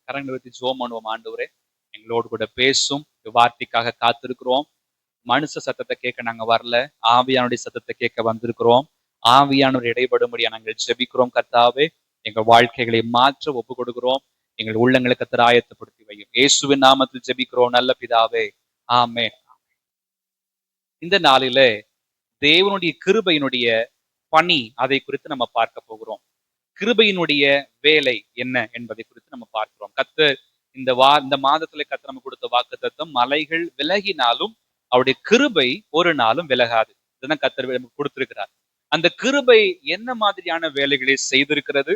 கரங்களை வைத்து ஜெபம் பண்ணுவோம். ஆண்டவரே, எங்களோடு கூட பேசும். வார்த்தைக்காக காத்திருக்கிறோம். மனுஷ சத்தத்தை கேட்க நாங்க வரல, ஆவியானுடைய சத்தத்தை கேட்க வந்திருக்கிறோம். ஆவியானவர் இடைபடும்படியா நாங்கள் ஜெபிக்கிறோம். கர்த்தாவே, எங்கள் வாழ்க்கைகளை மாற்ற ஒப்பு கொடுக்கிறோம். எங்கள் உள்ளங்களை கர்த்தர் ஆயத்தப்படுத்தி வையும். இயேசுவின் நாமத்தில் ஜெபிக்கிறோம் நல்ல பிதாவே, ஆமென். இந்த நாளிலே தேவனுடைய கிருபையினுடைய பணி, அதை குறித்து நம்ம பார்க்க போகிறோம். கிருபையினுடைய வேலை என்ன என்பதை குறித்து நம்ம பார்க்கிறோம். கர்த்தர் இந்த மாதத்துல கர்த்தர் நம்ம கொடுத்த வாக்குத்தத்தம், மலைகள் விலகினாலும் அவருடைய கிருபை ஒரு நாளும் விலகாது. இதுதான் கர்த்தர் நமக்கு கொடுத்திருக்கிறார். அந்த கிருபை என்ன மாதிரியான வேலைகளை செய்திருக்கிறது,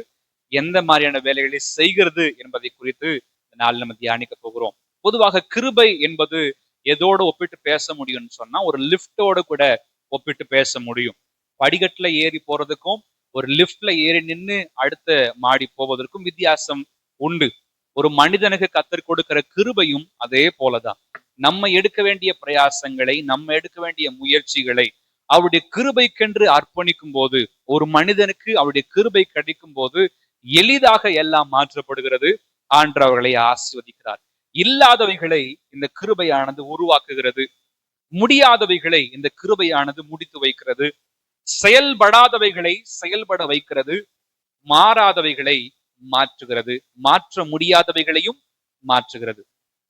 எந்த மாதிரியான வேலைகளை செய்கிறது என்பதை குறித்து இந்த நாள் நம்ம தியானிக்க போகிறோம். பொதுவாக கிருபை என்பது எதோடு ஒப்பிட்டு பேச முடியும்னு சொன்னா, ஒரு லிப்டோட கூட ஒப்பிட்டு பேச முடியும். படிக்கட்டுல ஏறி போறதுக்கும் ஒரு லிப்ட்ல ஏறி நின்று அடுத்த மாடி போவதற்கும் வித்தியாசம் உண்டு. ஒரு மனிதனுக்கு கர்த்தர் கொடுக்கிற கிருபையும் அதே போலதான். நம்ம எடுக்க வேண்டிய பிரயாசங்களை, நம்ம எடுக்க வேண்டிய முயற்சிகளை அவருடைய கிருபைக்கென்று அர்ப்பணிக்கும் போது, ஒரு மனிதனுக்கு அவருடைய கிருபை கிடைக்கும் போது எளிதாக எல்லாம் மாற்றப்படுகிறது. ஆண்டவர் அவர்களை ஆசீர்வதிக்கிறார். இல்லாதவைகளை இந்த கிருபையானது உருவாக்குகிறது. முடியாதவைகளை இந்த கிருபையானது முடித்து வைக்கிறது. செயல்படாதவைகளை செயல்பட வைக்கிறது. மாறாதவைகளை மாற்றுகிறது. மாற்ற முடியாதவைகளையும் மாற்றுகிறது.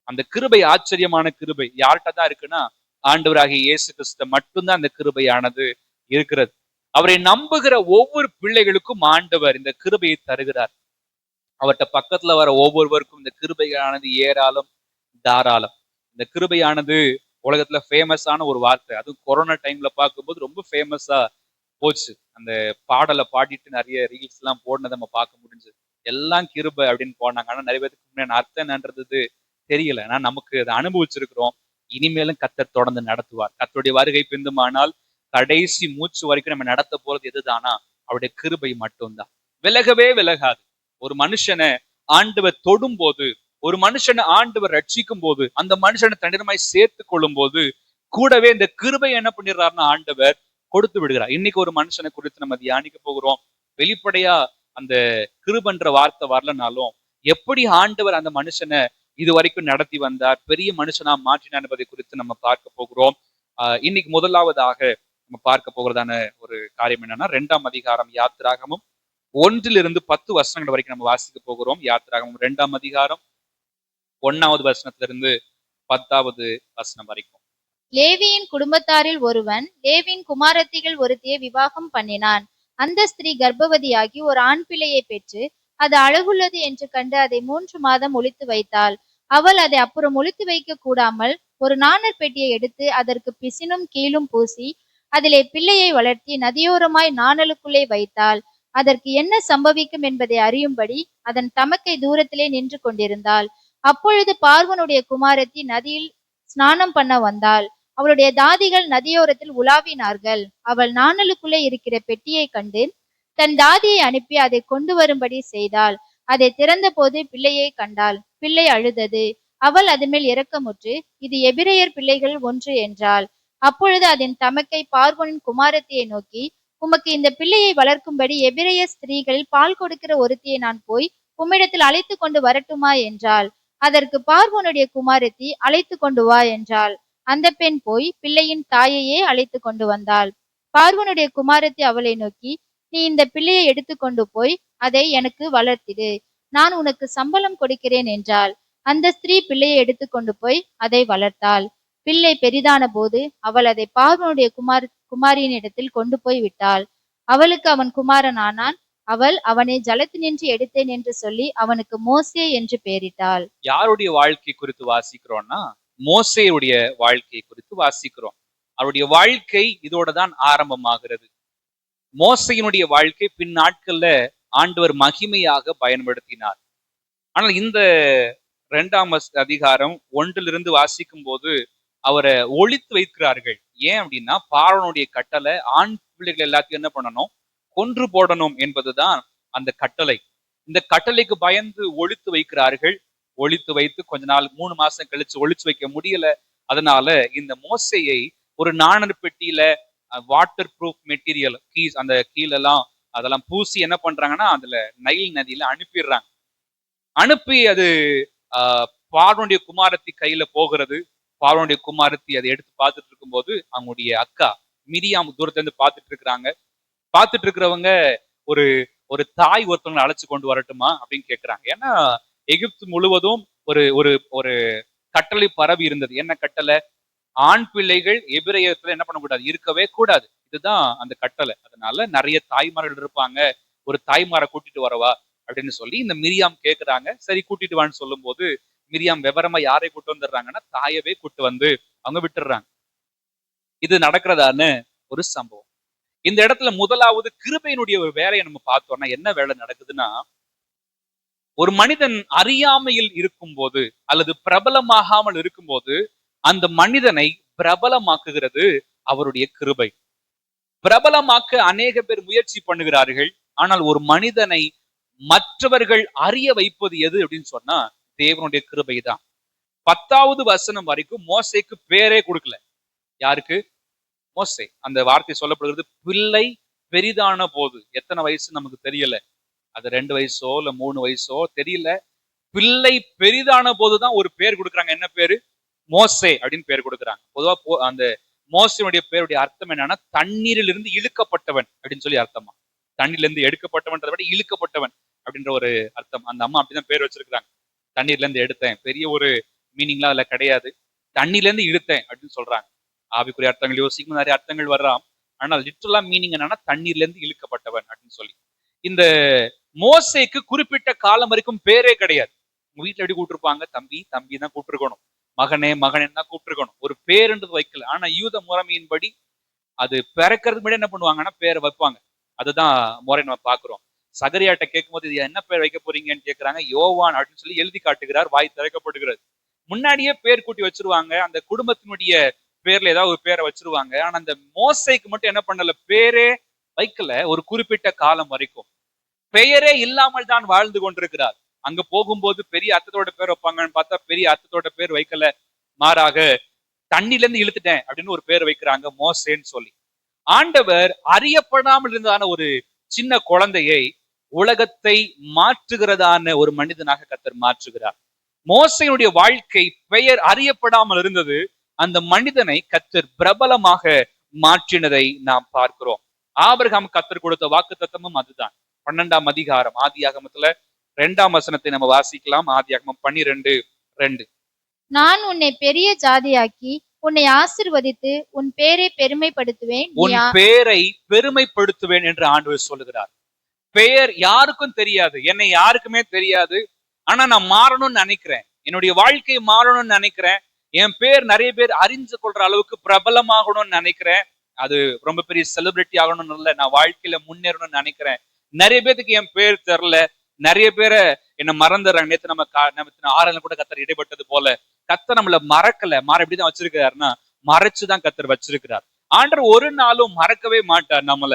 அந்த கிருபை ஆச்சரியமான கிருபை யார்கிட்ட தான் இருக்குன்னா, ஆண்டவராகிய இயேசு கிறிஸ்து மட்டும்தான் அந்த கிருபையானது இருக்கிறது. அவரை நம்புகிற ஒவ்வொரு பிள்ளைகளுக்கும் ஆண்டவர் இந்த கிருபையை தருகிறார். அவர்கிட்ட பக்கத்துல வர ஒவ்வொருவருக்கும் இந்த கிருபையானது ஏராளம் தாராளம். இந்த கிருபையானது உலகத்துல ஃபேமஸான ஒரு வார்த்தை. அதுவும் கொரோனா டைம்ல பார்க்கும்போது ரொம்ப ஃபேமஸா போச்சு. அந்த பாடலை பாடிட்டு நிறைய ரீல்ஸ் எல்லாம் போடுனதை நம்ம பார்க்க முடிஞ்சது. எல்லாம் கிருபை அப்படின்னு போனாங்க. ஆனா நிறைய பேருக்கு முன்னாடி அர்த்தம் என்னன்றது தெரியல. ஆனா நமக்கு அதை அனுபவிச்சிருக்கிறோம். இனிமேலும் கர்த்தர் தொடர்ந்து நடத்துவார். கர்த்தருடைய வருகை பிந்துமானால் கடைசி மூச்சு வரைக்கும் நம்ம நடத்த போறது எதுதானா, அவருடைய கிருபை மட்டும்தான். விலகவே விலகாது. ஒரு மனுஷனை ஆண்டவர் தொடும் போது, ஒரு மனுஷனை ஆண்டவர் ரட்சிக்கும் போது, அந்த மனுஷனை தன்னிடமாய் சேர்த்து கொள்ளும் போது கூடவே இந்த கிருபை என்ன பண்ணிடுறாருன்னா ஆண்டவர் கொடுத்து விடுகிறார். இன்னைக்கு ஒரு மனுஷனை குறித்து நம்ம தியானிக்க போகிறோம். வெளிப்படையா அந்த கிருபன்ற வார்த்தை வரலனாலும் எப்படி ஆண்டவர் அந்த மனுஷனை இது வரைக்கும் நடத்தி வந்தார், பெரிய மனுஷனா மாற்றினார் என்பதை குறித்து நம்ம பார்க்க போகிறோம். இன்னைக்கு முதலாவதாக நம்ம பார்க்க போகிறதான ஒரு காரியம் என்னன்னா, 2ஆம் அதிகாரம் யாத்திராகமும் 1-10 வசனங்கள் வரைக்கும் நம்ம வாசிக்க போகிறோம். யாத்திராகமும் 2ஆம் அதிகாரம் 1வது வசனத்திலிருந்து 10வது வசனம் வரைக்கும். லேவியின் குடும்பத்தாரில் ஒருவன் லேவியின் குமாரத்திகள் ஒருத்தியை விவாகம் பண்ணினான். அந்த ஸ்திரீ கர்ப்பவதியாகி ஒரு ஆண் பிள்ளையை பெற்று அது அழகுள்ளது என்று கண்டு அதை 3 மாதம் ஒளித்து வைத்தாள். அவள் அதை அப்புறம் ஒளித்து வைக்க கூடாமல் ஒரு நாணற் பெட்டியை எடுத்து அதற்கு பிசினும் கீழும் பூசி அதிலே பிள்ளையை வளர்த்தி நதியோரமாய் நாணலுக்குள்ளே வைத்தாள். அதற்கு என்ன சம்பவிக்கும் என்பதை அறியும்படி அதன் தமக்கை தூரத்திலே நின்று கொண்டிருந்தாள். அப்பொழுது பார்வனுடைய குமாரத்தி நதியில் ஸ்நானம் பண்ண வந்தாள். அவளுடைய தாதிகள் நதியோரத்தில் உலாவினார்கள். அவள் நாணலுக்குள்ளே இருக்கிற பெட்டியை கண்டு தன் தாதியை அனுப்பி அதை கொண்டு வரும்படி செய்தாள். அதை திறந்த போது பிள்ளையை கண்டாள். பிள்ளை அழுதது. அவள் அது மேல் இரக்கமுற்று, இது எபிரெயர் பிள்ளைகள் ஒன்று என்றாள். அப்பொழுது அதன் தமக்கை பார்வோனின் குமாரத்தியை நோக்கி, உமக்கு இந்த பிள்ளையை வளர்க்கும்படி எபிரெய ஸ்திரீகளில் பால் கொடுக்கிற ஒருத்தியை நான் போய் உம்மிடத்தில் அழைத்து கொண்டு வரட்டுமா என்றாள். அதற்கு பார்வோனுடைய குமாரத்தி, அழைத்து கொண்டு வா என்றாள். அந்த பெண் போய் பிள்ளையின் தாயையே அழைத்து கொண்டு வந்தாள். பார்வனுடைய குமாரத்தி அவளை நோக்கி, நீ இந்த பிள்ளையை எடுத்து கொண்டு போய் அதை எனக்கு வளர்த்திடு, நான் உனக்கு சம்பளம் கொடுக்கிறேன் என்றாள். அந்த ஸ்திரீ பிள்ளையை எடுத்து கொண்டு போய் அதை வளர்த்தாள். பிள்ளை பெரிதான போது அவள் அதை பார்வனுடைய குமாரியின் இடத்தில் கொண்டு போய் விட்டாள். அவளுக்கு அவன் குமாரன் ஆனான். அவள் அவனை ஜலத்தினின்று எடுத்தேன் என்று சொல்லி அவனுக்கு மோசே என்று பெயரிட்டாள். யாருடைய வாழ்க்கை குறித்து வாசிக்கிறோம்னா, மோசேயுடைய வாழ்க்கையை குறித்து வாசிக்கிறோம். அவருடைய வாழ்க்கை இதோட தான் ஆரம்பமாகிறது. மோசையினுடைய வாழ்க்கை பின் நாட்கள்ல ஆண்டவர் மகிமையாக பயன்படுத்தினார். ஆனால் இந்த 2ஆம் அதிகாரம் 1 வாசிக்கும் போது அவரை ஒளித்து வைக்கிறார்கள். ஏன் அப்படின்னா, பார்வோனுடைய கட்டளை ஆண் பிள்ளைகள் எல்லாத்தையும் என்ன பண்ணணும், கொன்று போடணும் என்பதுதான் அந்த கட்டளை. இந்த கட்டளைக்கு பயந்து ஒளித்து வைக்கிறார்கள். ஒளித்து வைத்து கொஞ்ச நாள் 3 மாசம் கழிச்சு ஒளிச்சு வைக்க முடியல. அதனால இந்த மோசையை ஒரு நாணல் பெட்டியில வாட்டர் ப்ரூஃப் மெட்டீரியல் அந்த கீழெல்லாம் அதெல்லாம் பூசி என்ன பண்றாங்கன்னா அதுல நைல் நதியில அனுப்பிடுறாங்க. அனுப்பி அது பார்வோனுடைய குமாரத்தி கையில போகிறது. பார்வோனுடைய குமாரத்தி அதை எடுத்து பார்த்துட்டு இருக்கும்போது அவங்களுடைய அக்கா மிரியாம் தூரத்துல இருந்து பார்த்துட்டு இருக்கிறாங்க. பார்த்துட்டு இருக்கிறவங்க ஒரு ஒரு தாய் ஒருத்தவங்களை அழைச்சு கொண்டு வரட்டுமா அப்படின்னு கேட்கிறாங்க. ஏன்னா எகிப்து முழுவதும் ஒரு ஒரு ஒரு கட்டளை பரவி இருந்தது. என்ன கட்டளை? ஆண் பிள்ளைகள் எபிரேயத்துல என்ன பண்ணக்கூடாது, இருக்கவே கூடாது. இதுதான் அந்த கட்டளை. அதனால நிறைய தாய்மார்கள் இருப்பாங்க, ஒரு தாய்மாரை கூட்டிட்டு வரவா அப்படின்னு சொல்லி இந்த மிரியாம் கேட்கிறாங்க. சரி கூட்டிட்டு வான்னு சொல்லும் போது மிரியாம் விவரமா யாரை கூட்டு வந்துடுறாங்கன்னா தாயவே கூட்டு வந்து அவங்க விட்டுடுறாங்க. இது நடக்கிறதான ஒரு சம்பவம். இந்த இடத்துல முதலாவது கிருபையினுடைய ஒரு வேலையை நம்ம பார்த்தோம்னா என்ன வேலை நடக்குதுன்னா, ஒரு மனிதன் அறியாமையில் இருக்கும்போது அல்லது பிரபலமாகாமல் இருக்கும்போது அந்த மனிதனை பிரபலமாக்குகிறது அவருடைய கிருபை. பிரபலமாக்க அநேக பேர் முயற்சி பண்ணுகிறார்கள். ஆனால் ஒரு மனிதனை மற்றவர்கள் அறிய வைப்பது எது அப்படின்னு சொன்னா தேவனுடைய கிருபை தான். 10வது வசனம் வரைக்கும் மோசேக்கு பேரே கொடுக்கல. யாருக்கு? மோசே. அந்த வார்த்தை சொல்லப்படுகிறது பிள்ளை பெரிதான போது. எத்தனை வயசு நமக்கு தெரியல. அது 2 வயசோ இல்ல 3 வயசோ தெரியல. பிள்ளை பெரிதான போதுதான் ஒரு பேர் கொடுக்குறாங்க. என்ன பேரு? மோசே அப்படின்னு பேர் கொடுக்குறாங்க. பொதுவா அந்த மோசேனுடைய பேருடைய அர்த்தம் என்னன்னா தண்ணீரிலிருந்து இழுக்கப்பட்டவன் அப்படின்னு சொல்லி அர்த்தமா. தண்ணீர்ல இருந்து எடுக்கப்பட்டவன்றதை விட இழுக்கப்பட்டவன் அப்படின்ற ஒரு அர்த்தம். அந்த அம்மா அப்படிதான் பேர் வச்சிருக்கிறாங்க. தண்ணீர்ல இருந்து எடுத்தேன். பெரிய ஒரு மீனிங்லாம் அதுல கிடையாது. தண்ணீர்ல இருந்து இழுத்தேன் அப்படின்னு சொல்றாங்க. ஆவிக்குரிய அர்த்தங்கள் யோசிக்கும் நிறைய அர்த்தங்கள் வரலாம். ஆனால் லிட்டரலா மீனிங் என்னன்னா தண்ணீர்ல இருந்து இழுக்கப்பட்டவன் அப்படின்னு சொல்லி. இந்த மோசேக்கு குறிப்பிட்ட காலம் வரைக்கும் பேரே கிடையாது. உங்க வீட்டுல எப்படி கூப்பிட்டுருப்பாங்க? தம்பி தம்பி தான் கூப்பிட்டுருக்கணும், மகனே மகனேன்னு தான் கூப்பிட்டுருக்கணும். ஒரு பேருன்றது வைக்கல. ஆனா யூத முறைமையின்படி அது பிறக்கிறதுக்கு முன்னாடி என்ன பண்ணுவாங்கன்னா பேரை வைப்பாங்க. அதுதான் முறை நம்ம பாக்குறோம். சகரியாட்ட கேட்கும் போது இது என்ன பேர் வைக்க போறீங்கன்னு கேட்கிறாங்க. யோவான் அப்படின்னு சொல்லி எழுதி காட்டுகிறார். வாய் திறக்கப்படுகிறது. முன்னாடியே பேர் கூட்டி வச்சிருவாங்க. அந்த குடும்பத்தினுடைய பேர்ல ஏதாவது ஒரு பேரை வச்சிருவாங்க. ஆனா அந்த மோசைக்கு மட்டும் என்ன பண்ணல, பேரே வைக்கல. ஒரு குறிப்பிட்ட காலம் வரைக்கும் பெயரே இல்லாமல் தான் வாழ்ந்து கொண்டிருக்கிறார். அங்க போகும்போது பெரிய அர்த்தத்தோட பேர் வைப்பாங்கன்னு பார்த்தா பெரிய அர்த்தத்தோட பேர் வைக்கல. மாறாக தண்ணில இருந்து இழுத்துட்டேன் அப்படின்னு ஒரு பேர் வைக்கிறாங்க, மோசேன்னு சொல்லி. ஆண்டவர் அறியப்படாமல் இருந்ததான ஒரு சின்ன குழந்தையை உலகத்தை மாற்றுகிறதான ஒரு மனிதனாக கர்த்தர் மாற்றுகிறார். மோசையினுடைய வாழ்க்கை பெயர் அறியப்படாமல் இருந்தது. அந்த மனிதனை கர்த்தர் பிரபலமாக மாற்றினதை நாம் பார்க்கிறோம். ஆபிரகாம் கர்த்தர் கொடுத்த வாக்கு தத்தமும் அதுதான். 12ஆம் அதிகாரம் ஆதியாகமத்துல 2ஆம் வசனத்தை நம்ம வாசிக்கலாம். ஆதியாகமம் 12:2. நான் உன்னை பெரிய ஜாதியாக்கி உன்னை ஆசிர்வதித்து உன் பேரை பெருமைப்படுத்துவேன். உன் பேரை பெருமைப்படுத்துவேன் என்று ஆண்டவர் சொல்லுகிறார். பெயர் யாருக்கும் தெரியாது, என்னை யாருக்குமே தெரியாது. ஆனா நான் மாறணும்னு நினைக்கிறேன். என்னுடைய வாழ்க்கை மாறணும்னு நினைக்கிறேன். என் பேர் நிறைய பேர் அறிஞ்சு கொள்ற அளவுக்கு பிரபலமாகணும்னு நினைக்கிறேன். அது ரொம்ப பெரிய செலிபிரிட்டி ஆகணும்னு இல்லை, நான் வாழ்க்கையில முன்னேறணும்னு நினைக்கிறேன். நிறைய பேருக்கு என் பேர் தெரியல. நிறைய பேரை என்ன மறந்துடுறாங்க. நேத்து நம்ம ஆறுல கூட கத்தர் இடைப்பட்டது போல கத்தர் நம்மள மறக்கல. எப்படிதான் வச்சிருக்கிறாருன்னா மறைச்சுதான் கத்தர் வச்சிருக்கிறார். ஆண்டவர் ஒரு நாளும் மறக்கவே மாட்டார் நம்மள.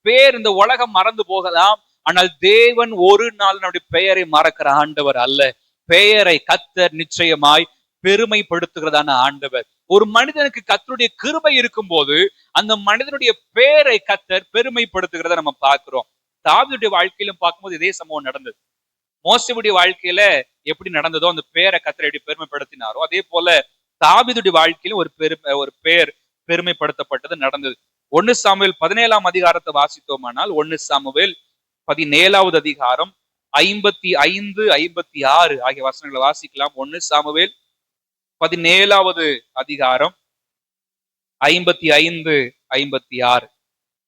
பேர் இந்த உலகம் மறந்து போகலாம், ஆனால் தேவன் ஒரு நாள் நம்முடைய பெயரை மறக்கிற ஆண்டவர் அல்ல. பெயரை கத்தர் நிச்சயமாய் பெருமைப்படுத்துகிறதான ஆண்டவர். ஒரு மனிதனுக்கு கத்தருடைய கிருபை இருக்கும் போது அந்த மனிதனுடைய பெயரை கத்தர் பெருமைப்படுத்துகிறத நம்ம பார்க்கிறோம். தாவீதுடைய வாழ்க்கையிலும் பார்க்கும்போது இதே சம்பவம் நடந்தது. மோசேயுடைய வாழ்க்கையில எப்படி நடந்ததோ அந்த பேரை கத்தர் எப்படி பெருமைப்படுத்தினாரோ அதே போல தாவீதுடைய வாழ்க்கையிலும் ஒரு பெயர் பெருமைப்படுத்தப்பட்டது நடந்தது. 1 சாமுவேல் 17ஆம் அதிகாரத்தை வாசித்தோமானால் 1 சாமுவேல் 17வது அதிகாரம் 55, 56 ஆகிய வசனங்களை வாசிக்கலாம். 1 சாமுவேல் 17வது அதிகாரம் 55, 56.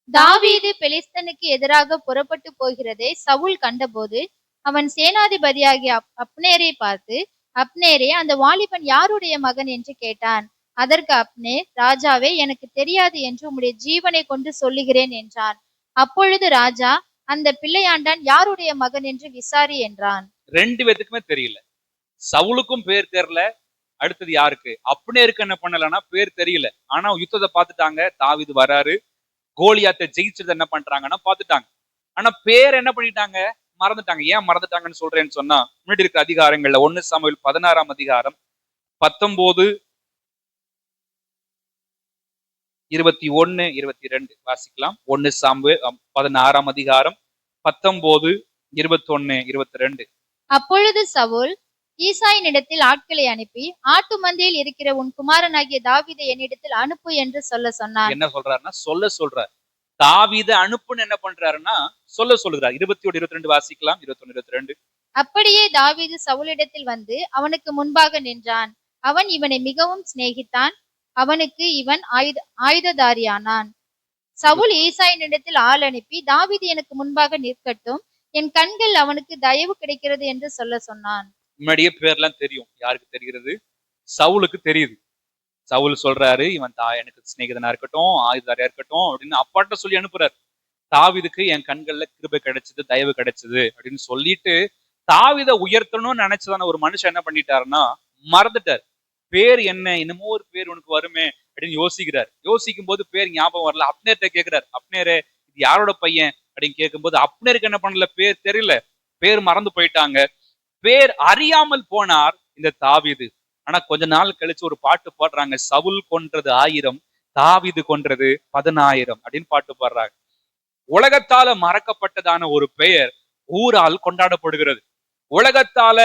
தாவீது பெலிஸ்தனுக்கு எதிராக புறப்பட்டு போகிறதை சவுல் கண்டபோது அவன் சேனாதிபதியாகிய அப்னேரை பார்த்து, அப்னேரே, அந்த வாலிபன் யாருடைய மகன் என்று கேட்டான். அதற்கு அப்னேர், ராஜாவே, எனக்கு தெரியாது என்று உம்முடைய ஜீவனை கொண்டு சொல்லுகிறேன் என்றான். அப்பொழுது ராஜா, அந்த பிள்ளையாண்டான் யாருடைய மகன் என்று விசாரி என்றான். 2 பேத்துக்குமே தெரியல. சவுலுக்கும் பேர் தெரியல. அடுத்தது யாருக்கு? அப்னேருக்கு என்ன பண்ணலன்னா பேர் தெரியல. ஆனா யுத்தத்தை பார்த்துட்டாங்க. தாவீது வராரு. கோலியாத்தை ஜெயிச்சது என்ன பண்றாங்கன்னா பார்த்துட்டாங்க. ஆனா பேர் என்ன பண்ணிட்டாங்க? மறந்துட்டாங்க. ஏன் மறந்துட்டாங்கன்னு சொல்றேன்னு சொன்னா முன்னாடி இருக்கிற அதிகாரங்கள்ல 1 சாமுவேல் 16ஆம் அதிகாரம் 19, 21, 22 வாசிக்கலாம். 1 சாமுவேல் 16ஆம் அதிகாரம் 19, 21, 22. அப்பொழுது சவுல் ஈசாயினிடத்தில் ஆட்களை அனுப்பி, ஆட்டு மந்தையில் இருக்கிற உன் குமாரனாகிய தாவீதை என்னிடத்தில் அனுப்பு என்று சொன்னான். என்ன சொல்றாருன்னா சொல்றார். தாவீத அனுப்புன்னு என்ன பண்றாருன்னா சொல்லுகிறார். 21-22 வாசிக்கலாம். 21-22. அப்படியே தாவீது சவுலிடத்தில் வந்து அவனுக்கு முன்பாக நின்றான். அவன் இவனை மிகவும் சிநேகித்தான். அவனுக்கு இவன் ஆயுததாரியானான். சவுல் ஈசாயினிடத்தில் ஆள் அனுப்பி, தாவீது எனக்கு முன்பாக நிற்கட்டும், என் கண்கள் அவனுக்கு தயவு கிடைக்கிறது என்று சொன்னான். முன்னாடியே பேர்லாம் தெரியும். யாருக்கு தெரிகிறது? சவுலுக்கு தெரியுது. சவுல் சொல்றாரு, இவன் எனக்கு சிநேகிதனா இருக்கட்டும், ஆயுததாரியா இருக்கட்டும் அப்படின்னு அப்பாட்ட சொல்லி அனுப்புறாரு. தாவீதுக்கு என் கண்கள்ல கிருபை கிடைச்சது, தயவு கிடைச்சது அப்படின்னு சொல்லிட்டு தாவீத உயர்த்தணும்னு நினைச்சதான ஒரு மனுஷன் என்ன பண்ணிட்டாருன்னா மறந்துட்டார். பேர் என்ன, என்னமோ ஒரு பேர் உனக்கு வருமே அப்படின்னு யோசிக்கிறார். யோசிக்கும் போது பேர் ஞாபகம் வரல. அப்னேர்ட்ட கேட்கிறார், அப்னேரே இது யாரோட பையன் அப்படின்னு கேட்கும்போது அப்னேருக்கு என்ன பண்ணல, பேர் தெரியல, பேர் மறந்து போயிட்டாங்க. பேர் அறியாமல் போனார் இந்த தாவீது. ஆனா கொஞ்ச நாள் கழிச்சு ஒரு பாட்டு பாடுறாங்க, சவுல் கொன்றது 1000, தாவீது கொன்றது 10,000 அப்படின்னு பாட்டு பாடுறாங்க. உலகத்தால மறக்கப்பட்டதான ஒரு பெயர் ஊரால் கொண்டாடப்படுகிறது. உலகத்தால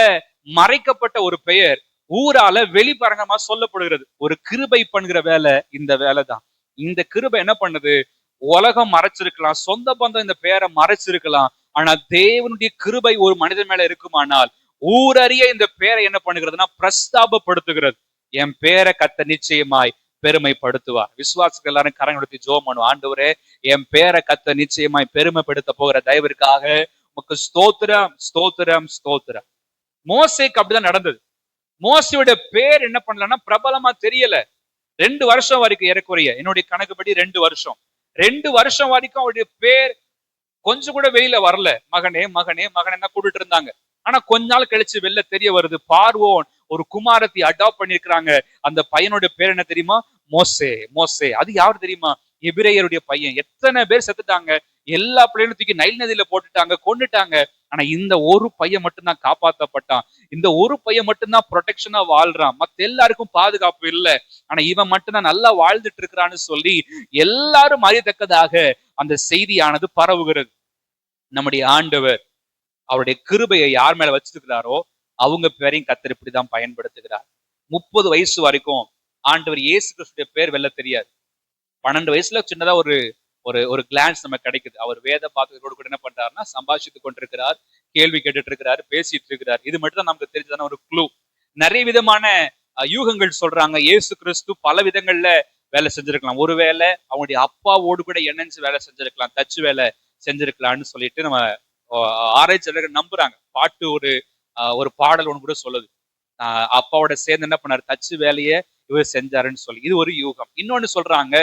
மறைக்கப்பட்ட ஒரு பெயர் ஊரால வெளிப்பரங்கமா சொல்லப்படுகிறது. ஒரு கிருபை பண்ணுகிற வேலை இந்த வேலை தான். இந்த கிருபை என்ன பண்ணுது, உலகம் மறைச்சிருக்கலாம், சொந்த பந்தம் இந்த பெயரை மறைச்சிருக்கலாம், ஆனா தேவனுடைய கிருபை ஒரு மனிதன் மேல இருக்குமானால் ஊரறிய இந்த பேரை என்ன பண்ணுகிறதுனா பிரஸ்தாபப்படுத்துகிறது. என் பேரை கத்த நிச்சயமாய் பெருமைப்படுத்துவார். விசுவாசிகள் எல்லாரும் கரங்கொடுத்து ஜெபம் பண்ணுவோம். ஆண்டவரே, என் பேரை கத்த நிச்சயமாய் பெருமைப்படுத்த போகிற தயவிற்காக உமக்கு ஸ்தோத்திரம், ஸ்தோத்திரம், ஸ்தோத்திரம். மோசேக்கு அப்படிதான் நடந்தது. மோசையோட பேர் என்ன பண்ணலன்னா பிரபலமா தெரியல. 2 வருஷம் வரைக்கும், ஏறக்குறைய என்னுடைய கணக்குப்படி 2 வருஷம் 2 வருஷம் வரைக்கும் அவருடைய பேர் கொஞ்சம் கூட வெளியில வரல. மகனே மகனே மகனே தான் கூப்பிட்டு இருந்தாங்க. ஆனா கொஞ்ச நாள் கழிச்சு வெளில தெரிய வருது, பார்வோன் ஒரு குமாரத்தை அடாப்ட் பண்ணிருக்கிறாங்க. அந்த பையனோட பேர் என்ன தெரியுமா? மோசே. மோசே அது யாரு தெரியுமா? எபிரேயருடைய பையன். எத்தனை பேர் செத்துட்டாங்க, எல்லா பிள்ளைகளும் தூக்கி நைல் நதியில போட்டுட்டாங்க, கொன்னுட்டாங்க. ஆனா இந்த ஒரு பையன் மட்டும்தான் காப்பாற்றப்பட்டான். இந்த ஒரு பையன் மட்டும்தான் ப்ரொடெக்ஷனா வாழ்றான். மத்த எல்லாருக்கும் பாதுகாப்பு இல்லை, ஆனா இவன் மட்டும்தான் நல்லா வாழ்ந்துட்டு இருக்கிறான்னு சொல்லி எல்லாரும் அறியத்தக்கதாக அந்த செய்தியானது பரவுகிறது. நம்முடைய ஆண்டவர் அவருடைய கிருபையை யார் மேல வச்சிருக்கிறாரோ அவங்க பேரையும் கர்த்தர் இப்படிதான் பயன்படுத்துகிறார். 30 வயசு வரைக்கும் ஆண்டவர் இயேசு கிறிஸ்துடைய பேர் வெல்ல தெரியாது. 12 வயசுல சின்னதா ஒரு ஒரு ஒரு கிளான்ஸ் நமக்கு கிடைக்குது. அவர் வேத பாத்திரத்தோடு கூட என்ன பண்றாருன்னா சம்பாஷித்து கொண்டிருக்கிறார், கேள்வி கேட்டுட்டு இருக்கிறார், பேசிட்டு இருக்கிறார். இது மட்டும் தான் நமக்கு தெரிஞ்சதான ஒரு க்ளூ. நிறைய விதமான யூகங்கள் சொல்றாங்க. இயேசு கிறிஸ்து பல விதங்கள்ல வேலை செஞ்சிருக்கலாம். ஒருவேளை அவங்களுடைய அப்பாவோடு கூட இணைஞ்சு வேலை செஞ்சிருக்கலாம், தச்சு வேலை செஞ்சிருக்கலாம்னு சொல்லிட்டு நம்ம ஆராய்ச்சியாளர்கள் நம்புறாங்க. பாட்டு ஒரு பாடல் ஒன்று கூட சொல்லுது, அப்பாவோட சேர்ந்து என்ன பண்ணாரு, தச்சு வேலையை இவர் செஞ்சாருன்னு சொல்லி. இது ஒரு யூகம். இன்னொன்னு சொல்றாங்க,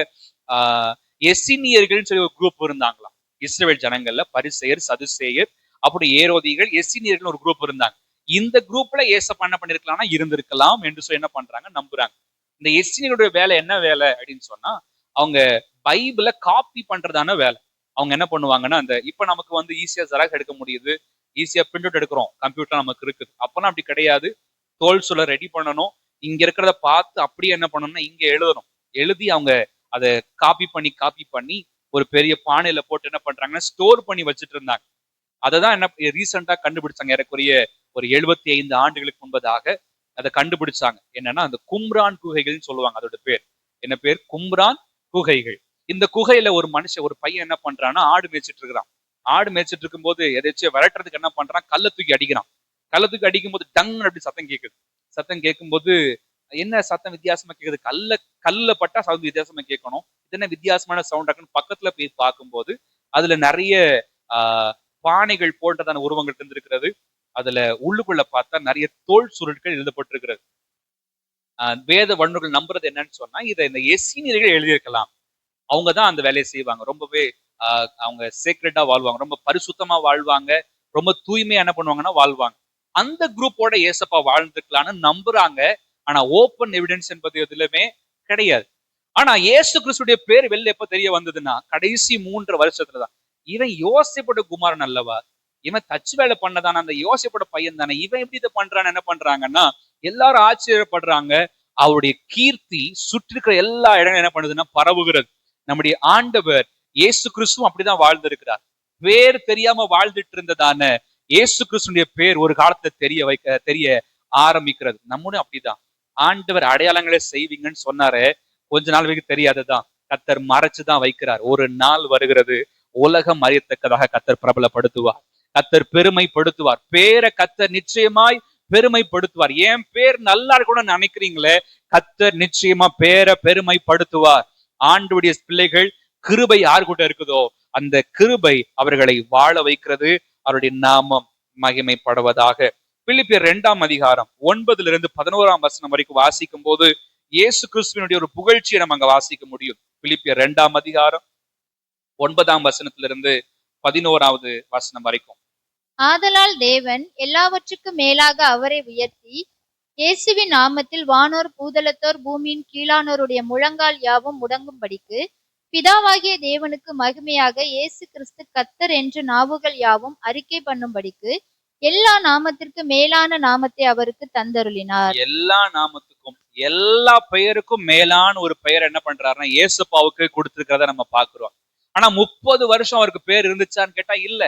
எஸ்ஸினியர்கள் சொல்லி ஒரு குரூப் இருந்தாங்களாம் இஸ்ரவேல் ஜனங்கள்ல. பரிசேயர், சதுசேயர், அப்படி ஏரோதிகள், எஸ்ஸினியர்கள் ஒரு குரூப் இருந்தாங்க. இந்த குரூப்ல ஏசப்பா என்ன பண்ணிருக்கலாம்னா இருந்திருக்கலாம் என்று சொல்லி என்ன பண்றாங்க, நம்புறாங்க. இந்த எஸ்ஸினியருடைய வேலை என்ன வேலை அப்படின்னு சொன்னா, அவங்க பைபிளை காப்பி பண்றதான வேலை. அவங்க என்ன பண்ணுவாங்கன்னா, அந்த இப்ப நமக்கு ஈஸியா ஜெராக்ஸ் எடுக்க முடியுது, ஈஸியா பிரிண்ட் அவுட் எடுக்கிறோம், கம்ப்யூட்டர் நமக்கு இருக்குது. அப்பெல்லாம் அப்படி கிடையாது. தோல் சொல்ல ரெடி பண்ணணும், இங்க இருக்கிறத பார்த்து அப்படியே என்ன பண்ணணும்னா இங்க எழுதணும். எழுதி அவங்க அதை காப்பி பண்ணி ஒரு பெரிய பானையில போட்டு என்ன பண்றாங்கன்னா ஸ்டோர் பண்ணி வச்சுட்டு இருந்தாங்க. அததான் என்ன ரீசெண்டா கண்டுபிடிச்சாங்க. ஏறக்குறைய ஒரு 75 ஆண்டுகளுக்கு முன்பதாக அதை கண்டுபிடிச்சாங்க. என்னன்னா அந்த கும்ரான் குகைகள்னு சொல்லுவாங்க. அதோட பேர் என்ன பேர்? கும்ரான் குகைகள். இந்த குகையில ஒரு பையன் என்ன பண்றான்னா ஆடு மேய்ச்சிட்டு இருக்கிறான். ஆடு மேய்ச்சிட்டு இருக்கும் போது எதாச்சும் விரட்டுறதுக்கு என்ன பண்றான், கல்லை தூக்கி அடிக்கிறான். கல்லை தூக்கி அடிக்கும் போது டங் அப்படி சத்தம் கேட்குது. சத்தம் கேட்கும் போது என்ன சத்தம் வித்தியாசமா கேட்குது, கல்ல பட்டா சவுண்ட் வித்தியாசமா கேட்கணும், இது என்ன வித்தியாசமான சவுண்ட் ஆக்குன்னு பக்கத்துல போய் பார்க்கும்போது அதுல நிறைய பானைகள் போன்றதான உருவங்கள் இருந்திருக்கிறது. அதுல உள்ளுக்குள்ள பார்த்தா நிறைய தோல் சுருட்கள் எழுதப்பட்டிருக்கிறது. வேத வல்லுநர்கள் நம்புறது என்னன்னு சொன்னா, இதை இந்த எஸ்ஸினியர்கள் எழுதியிருக்கலாம். அவங்கதான் அந்த வேலையை செய்வாங்க. ரொம்பவே அவங்க சீக்ரெட்டா வாழ்வாங்க, ரொம்ப பரிசுத்தமா வாழ்வாங்க, ரொம்ப தூய்மையா என்ன பண்ணுவாங்கன்னா வாழ்வாங்க. அந்த குரூப்போட ஏசப்பா வாழ்ந்துக்கலாம்னு நம்புறாங்க. ஆனா ஓப்பன் எவிடன்ஸ் என்பது எதுலுமே கிடையாது. ஆனா இயேசு கிறிஸ்துடைய பேர் வெளில எப்ப தெரிய வந்ததுன்னா கடைசி 3 வருஷத்துலதான். இவன் யோசேப்போட குமாரன் அல்லவா, இவன் தச்சு வேலை பண்ணதான அந்த யோசேப்போட பையன் தானே, இவன் எப்படி இதை பண்றான்னு என்ன பண்றாங்கன்னா எல்லாரும் ஆச்சரியப்படுறாங்க. அவருடைய கீர்த்தி சுற்றி இருக்கிற எல்லா இடங்களும் என்ன பண்ணுதுன்னா பரவுகிறது. நம்முடைய ஆண்டவர் இயேசு கிறிஸ்துவும் அப்படிதான் வாழ்ந்திருக்கிறார். பேர் தெரியாம வாழ்ந்துட்டு இருந்ததான இயேசு கிறிஸ்துடைய பேர் ஒரு காலத்துல தெரிய ஆரம்பிக்கிறது. நம்மளும் அப்படிதான். ஆண்டவர் அடையாளங்களே செய்வீங்கன்னு சொன்னாரு, கொஞ்ச நாள் வரைக்கும் தெரியாததான். கத்தர் மறைச்சுதான் வைக்கிறார். ஒரு நாள் வருகிறது, உலகம் அறியத்தக்கதாக கத்தர் பிரபலப்படுத்துவார், கத்தர் பெருமைப்படுத்துவார். பேரை கத்தர் நிச்சயமாய் பெருமைப்படுத்துவார். என் பேர் நல்லா இருக்கணும்னு நினைக்கிறீங்களே, கத்தர் நிச்சயமா பேரை பெருமைப்படுத்துவார். ஆண்டுடைய பிள்ளைகள் கிருபை யார் கூட இருக்குதோ அந்த கிருபை அவர்களை வாழ வைக்கிறது. அவருடைய நாமம் மகிமைப்படுவதாக. பிலிப்பியர் 2ஆம் அதிகாரம் 9-11 வரைக்கும் வாசிக்கும் போது இயேசு கிறிஸ்துவினுடைய ஒரு புகழ்ச்சியை நம்ம அங்க வாசிக்க முடியும். பிலிப்பியர் 2ஆம் அதிகாரம் 9 வரைக்கும். ஆதலால் தேவன் எல்லாவற்றுக்கும் மேலாக அவரை உயர்த்தி இயேசுவின் நாமத்தில் வானோர் பூதலத்தோர் பூமியின் கீழானோருடைய முழங்கால் யாவும் முடங்கும்படிக்கு பிதாவாகிய தேவனுக்கு மகிமையாக இயேசு கிறிஸ்து கர்த்தர் என்று நாவுகள் யாவும் அறிக்கை பண்ணும்படிக்கு எல்லா நாமத்திற்கு மேலான நாமத்தை அவருக்கு தந்தருளினார். எல்லா நாமத்துக்கும் எல்லா பெயருக்கும் மேலான ஒரு பெயர் என்ன பண்றாருன்னா இயேசுப்பாவுக்கு கொடுத்திருக்கிறத நம்ம பாக்குறோம். ஆனா 30 வருஷம் அவருக்கு பேர் இருந்துச்சான்னு கேட்டா இல்ல.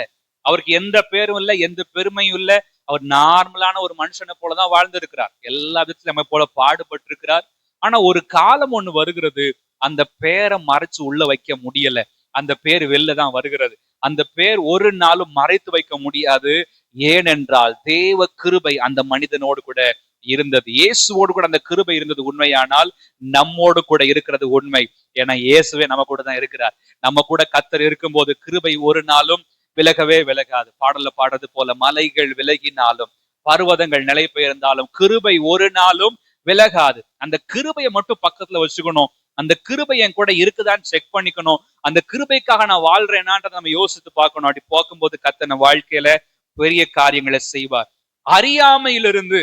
அவருக்கு எந்த பேரும் இல்லை, எந்த பெருமையும் இல்லை. அவர் நார்மலான ஒரு மனுஷனை போலதான் வாழ்ந்திருக்கிறார். எல்லா விதத்திலும் நம்ம போல பாடுபட்டு இருக்கிறார். ஆனா ஒரு காலம் ஒண்ணு வருகிறது, அந்த பேரை மறைச்சு உள்ள வைக்க முடியல. அந்த பேர் வெளில தான் வருகிறது. அந்த பேர் ஒரு நாளும் மறைத்து வைக்க முடியாது. ஏனென்றால் தேவ கிருபை அந்த மனிதனோடு கூட இருந்தது. இயேசுவோடு கூட அந்த கிருபை இருந்தது உண்மையானால் நம்மோடு கூட இருக்கிறது உண்மை. ஏன்னா இயேசுவே நம்ம கூட தான் இருக்கிறார். நம்ம கூட கர்த்தர் இருக்கும்போது கிருபை ஒரு நாளும் விலகவே விலகாது. பாடல்ல பாடுறது போல மலைகள் விலகினாலும் பர்வதங்கள் நிலை பெயர்ந்தாலும் கிருபை ஒரு நாளும் விலகாது. அந்த கிருபையை மட்டும் பக்கத்துல வச்சுக்கணும். அந்த கிருபை என் கூட இருக்குதான்னு செக் பண்ணிக்கணும். அந்த கிருபைக்காக நான் வாழ்றேனான்றதை நம்ம யோசித்து பார்க்கணும். அப்படி பார்க்கும்போது கர்த்தர் நம்ம வாழ்க்கையில பெரிய காரியங்களை செய்வார். அறியாமையிலிருந்து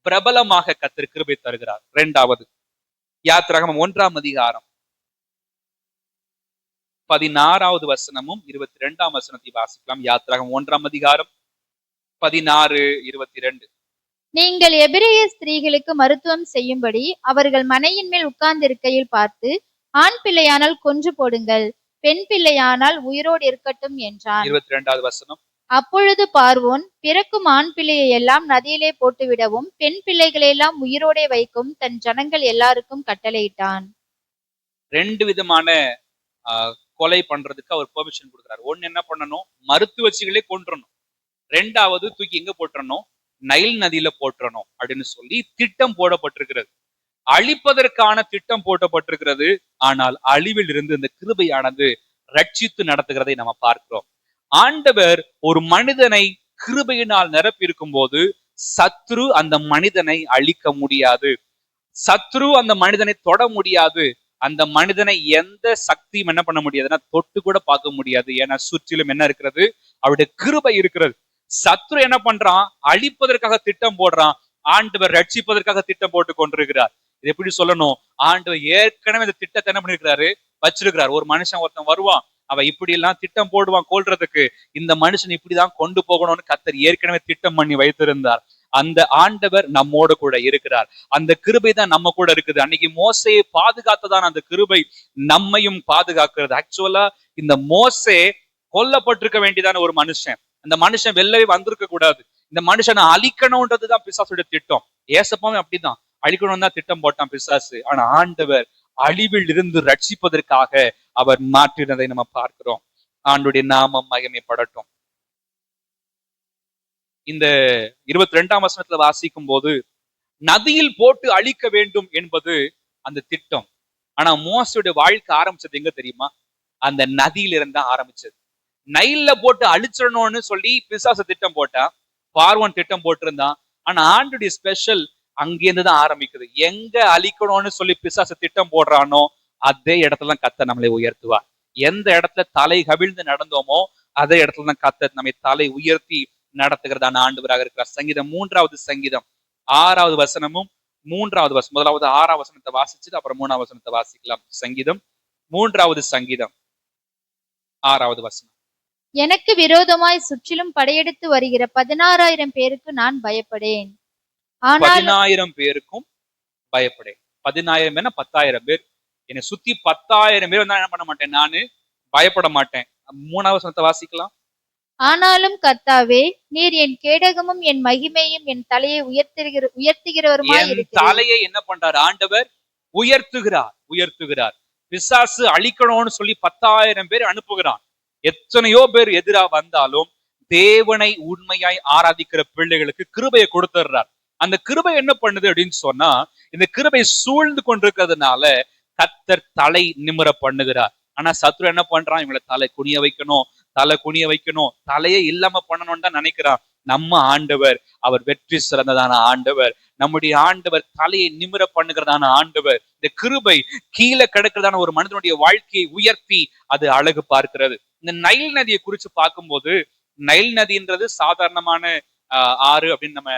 பிரபலமாக கர்த்தர் கிருபை தருகிறார். 2வது யாத்திராகமம் 1ஆம் அதிகாரம் 16வது வசனமும் 22ஆம் வசனத்தை வாசிக்கலாம். யாத்திராகமம் 1ஆம் அதிகாரம் 16-22. நீங்கள் எபிரேய ஸ்திரீகளுக்கு மருத்துவம் செய்யும்படி அவர்கள் மனையின் மேல் உட்கார்ந்திருக்கையில் பார்த்து, ஆண் பிள்ளையானால் கொன்று போடுங்கள், பெண் பிள்ளையானால் உயிரோடு இருக்கட்டும் என்றான். 22வது வசனம். அப்பொழுது பார்வோன் பிறக்கும் ஆண் பிள்ளையை எல்லாம் நதியிலே போட்டுவிடவும் பெண் பிள்ளைகளெல்லாம் உயிரோடே வைக்கும் தன் ஜனங்கள் எல்லாருக்கும் கட்டளையிட்டான். 2 விதமான கொலை பண்றதுக்கு அவர் பெர்மிஷன் கொடுக்கிறார். ஒன்னு என்ன பண்ணணும், மருத்துவச்சிகளே கொன்றணும். 2வது தூக்கி எங்க போட்டுறணும், நைல் நதியில போட்டுறணும் அப்படின்னு சொல்லி திட்டம் போடப்பட்டிருக்கிறது. அழிப்பதற்கான திட்டம் போடப்பட்டிருக்கிறது. ஆனால் அழிவில் இருந்து இந்த கிருபையானது ரட்சித்து நடத்துகிறதை நம்ம பார்க்கிறோம். ஆண்டவர் ஒரு மனிதனை கிருபையினால் நிரப்பி இருக்கும் போது சத்ரு அந்த மனிதனை அழிக்க முடியாது, சத்ரு அந்த மனிதனை தொட முடியாது, அந்த மனிதனை எந்த சக்தியும் என்ன பண்ண முடியாதுன்னா தொட்டு கூட பார்க்க முடியாது. ஏன்னா சுற்றிலும் என்ன இருக்கிறது, அவருடைய கிருபை இருக்கிறது. சத்ரு என்ன பண்றான், அழிப்பதற்காக திட்டம் போடுறான். ஆண்டவர் ரட்சிப்பதற்காக திட்டம் போட்டு கொண்டிருக்கிறார். இது எப்படி சொல்லணும், ஆண்டவர் ஏற்கனவே இந்த திட்டத்தை என்ன பண்ணிருக்கிறாரு, வச்சிருக்கிறார். ஒரு மனுஷன் ஒருத்தன் வருவான், அவன் இப்படி எல்லாம் திட்டம் போடுவான் கொல்றதுக்கு, இந்த மனுஷன் இப்படிதான் கொண்டு போகணும்னு கர்த்தர் ஏற்கனவே திட்டம் பண்ணி வைத்திருந்தார். அந்த ஆண்டவர் நம்மோடு கூட இருக்கிறார். அந்த கிருபை தான் நம்ம கூட இருக்குது. அன்னைக்கு மோசையை பாதுகாத்ததான் அந்த கிருபை நம்மையும் பாதுகாக்கிறது. ஆக்சுவலா இந்த மோசே கொல்லப்பட்டிருக்க வேண்டியதான ஒரு மனுஷன், அந்த மனுஷன் வெளிலவே வந்திருக்க கூடாது. இந்த மனுஷனை அழிக்கணும்ன்றதுதான் பிசாசுடைய திட்டம். ஏசப்பாவும் அப்படிதான் அழிக்கணும் தான் திட்டம் போட்டான் பிசாசு. ஆனா ஆண்டவர் அழிவில் இருந்து ரட்சிப்பதற்காக அவர் மாற்றினதை நம்ம பார்க்கிறோம். ஆண்டுடைய நாமம் மகிமைப்படட்டும். இந்த 22ஆம் வசனத்துல வாசிக்கும் போது நதியில் போட்டு அழிக்க வேண்டும் என்பது அந்த திட்டம். ஆனா மோசையுடைய வாழ்க்கை ஆரம்பிச்சது எங்க தெரியுமா, அந்த நதியில இருந்தா ஆரம்பிச்சது. நைல்ல போட்டு அழிச்சிடணும்னு சொல்லி பிசாசு திட்டம் போட்டான், பார்வோன் திட்டம் போட்டிருந்தான். ஆனா ஆண்டுடைய ஸ்பெஷல் அங்கிருந்து தான் ஆரம்பிக்குது. எங்க அழிக்கணும்னு சொல்லி பிசாசு திட்டம் போடுறானோ அதே இடத்துல தான் கர்த்தர் நம்மளை உயர்த்துவார். எந்த இடத்துல தலை கவிழ்ந்து நடந்தோமோ அதே இடத்துல தான் கர்த்தர் நம்மை தலை உயர்த்தி நடத்துகிறதான ஆண்டவராக இருக்கிறார். சங்கீதம் 3வது சங்கீதம் 6வது வசனமும் 3வது வசனம், முதலாவது 6ஆம் வசனத்தை வாசிச்சுட்டு அப்புறம் 3ஆம் வசனத்தை வாசிக்கலாம். சங்கீதம் 3வது சங்கீதம் 6வது வசனம். எனக்கு விரோதமாய் சுற்றிலும் படையெடுத்து வருகிற 16,000 பேருக்கு நான் பயப்படேன். 10,000 பேருக்கும் பயப்படேன். 10,000 பேர்னா 10,000 பேர் என்னை சுத்தி 10,000 பேர் வந்தா என்ன பண்ண மாட்டேன், நானு பயப்பட மாட்டேன். 3ஆவது வசனத்தை வாசிக்கலாம். ஆனாலும் கர்த்தாவே, நீர் என் கேடகமும் என் மகிமையும் என் தலையை உயர்த்துகிறவருமாய் என் இருக்கிறீர். தலையை என்ன பண்றார் ஆண்டவர்? உயர்த்துகிறார். பிசாசு அழிக்கணும்னு சொல்லி 10,000 பேர் அனுப்புகிறான். எத்தனையோ பேர் எதிரா வந்தாலும் தேவனை உண்மையாய் ஆராதிக்கிற பிள்ளைகளுக்கு கிருபையை கொடுத்துடுறார். அந்த கிருபை என்ன பண்ணுது அப்படின்னு சொன்னா, இந்த கிருபை சூழ்ந்து கொண்டிருக்கிறதுனால கர்த்தர் தலை நிமிர பண்ணுகிறார். ஆனா சத்ரு என்ன பண்றான்? இவங்களை தலை குனிய வைக்கணும், தலையே இல்லாம பண்ணணும்னு தான் நினைக்கிறான். நம்ம ஆண்டவர் அவர் வெற்றி சிறந்ததான ஆண்டவர். நம்முடைய ஆண்டவர் தலையை நிமிர பண்ணுகிறதான ஆண்டவர். இந்த கிருபை கீழே கிடக்கிறதான ஒரு மனிதனுடைய வாழ்க்கையை உயர்த்தி அது அழகு பார்க்கிறது. இந்த நைல் நதியை குறித்து பார்க்கும்போது, நைல் நதின்றது சாதாரணமான ஆறு அப்படின்னு நம்ம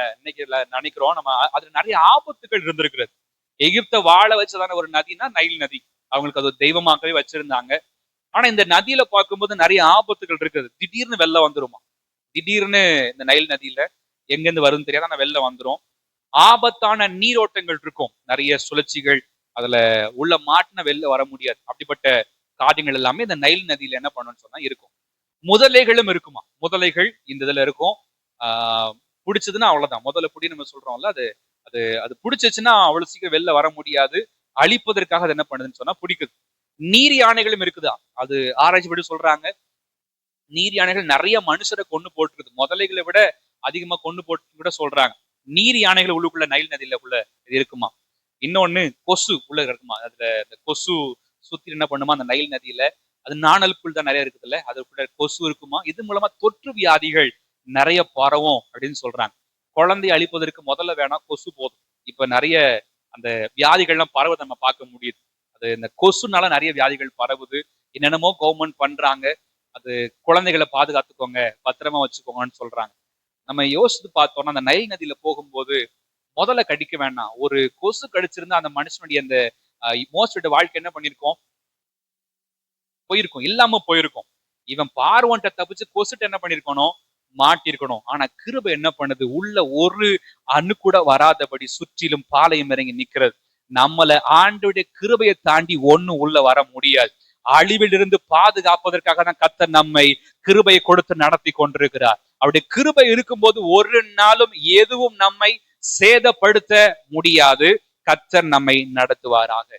நினைக்கிறோம். நம்ம அதுல நிறைய ஆபத்துகள் இருந்திருக்கிறது. எகிப்த வாழ வச்சதான ஒரு நதினா நைல் நதி. அவங்களுக்கு அது தெய்வமாகவே வச்சிருந்தாங்க. ஆனா இந்த நதியில பார்க்கும்போது நிறைய ஆபத்துகள் இருக்குது. திடீர்னு வெள்ளம் வந்துருமா, திடீர்னு இந்த நைல் நதியில எங்க இருந்து வரும்னு தெரியாது, ஆனா வெள்ளம் வந்துரும். ஆபத்தான நீரோட்டங்கள் இருக்கும், நிறைய சுழற்சிகள், அதுல உள்ள மாட்டின வெளில வர முடியாது. அப்படிப்பட்ட காரியங்கள் எல்லாமே இந்த நைல் நதியில என்ன பண்ணணும்னு சொன்னா இருக்கும். முதலைகளும் இருக்குமா, முதலைகள் இந்த இதுல இருக்கும். பிடிச்சதுன்னா அவ்வளவுதான், முதல்ல புடி நம்ம சொல்றோம்ல, அது அது அது பிடிச்சிச்சுன்னா அவ்வளவு சீக்கிரம் வெளில வர முடியாது. அழிப்பதற்காக அது என்ன பண்ணுதுன்னு சொன்னா பிடிக்குது. நீர் யானைகளும் இருக்குதா, அது ஆராய்ச்சி படி சொல்றாங்க. நீர் யானைகள் நிறைய மனுஷரை கொண்டு போட்டுருது, முதலைகளை விட அதிகமா கொண்டு போட்டு கூட சொல்றாங்க. நீர் யானைகள் உள்ளுக்குள்ள நைல் நதியில உள்ள இது இருக்குமா. இன்னொன்னு கொசு உள்ள இருக்குமா, அதுல இந்த கொசு சுத்தி என்ன பண்ணுமா அந்த நைல் நதியில, அது நாணல் புல் தான் நிறைய இருக்குதுல்ல, அதுக்குள்ள கொசு இருக்குமா. இது மூலமா தொற்று வியாதிகள் நிறைய பரவும் அப்படின்னு சொல்றாங்க. குழந்தை அழிப்பதற்கு முதல்ல வேணாம் கொசு போதும். இப்ப நிறைய அந்த வியாதிகள்லாம் பரவுதை நம்ம பார்க்க முடியுது. அது இந்த கொசுனால நிறைய வியாதிகள் பரவுது. என்னென்னமோ கவர்மெண்ட் பண்றாங்க. அது குழந்தைகளை பாதுகாத்துக்கோங்க, பத்திரமா வச்சுக்கோங்கன்னு சொல்றாங்க. நம்ம யோசித்து பார்த்தோம்னா அந்த நைல் நதியில போகும்போது முதல்ல கடிக்க வேண்டாம். ஒரு கொசு கடிச்சிருந்தா அந்த மனுஷனுடைய அந்த மோஸ்ட் வாழ்க்கை என்ன பண்ணிருக்கோம், போயிருக்கும், இல்லாம போயிருக்கும். இவன் பார்வன்ட்ட தப்பிச்சு கொசுட்டு என்ன பண்ணிருக்கணும், மாட்டிருக்கணும். ஆனா கிருபை என்ன பண்ணுது, உள்ள ஒரு அணு கூட வராதபடி சுற்றிலும் பாளையம் இறங்கி நிக்கிறது. நம்மள ஆண்டோடைய கிருபையை தாண்டி ஒண்ணு உள்ள வர முடியாது. அழிவிலிருந்து பாதுகாப்பதற்காக தான் கர்த்தர் நம்மை கிருபையை கொடுத்து நடத்தி கொண்டிருக்கிறார். அவருடைய கிருபை இருக்கும்போது ஒரு நாளும் எதுவும் நம்மை சேதப்படுத்த முடியாது. கர்த்தர் நம்மை நடத்துவாராக.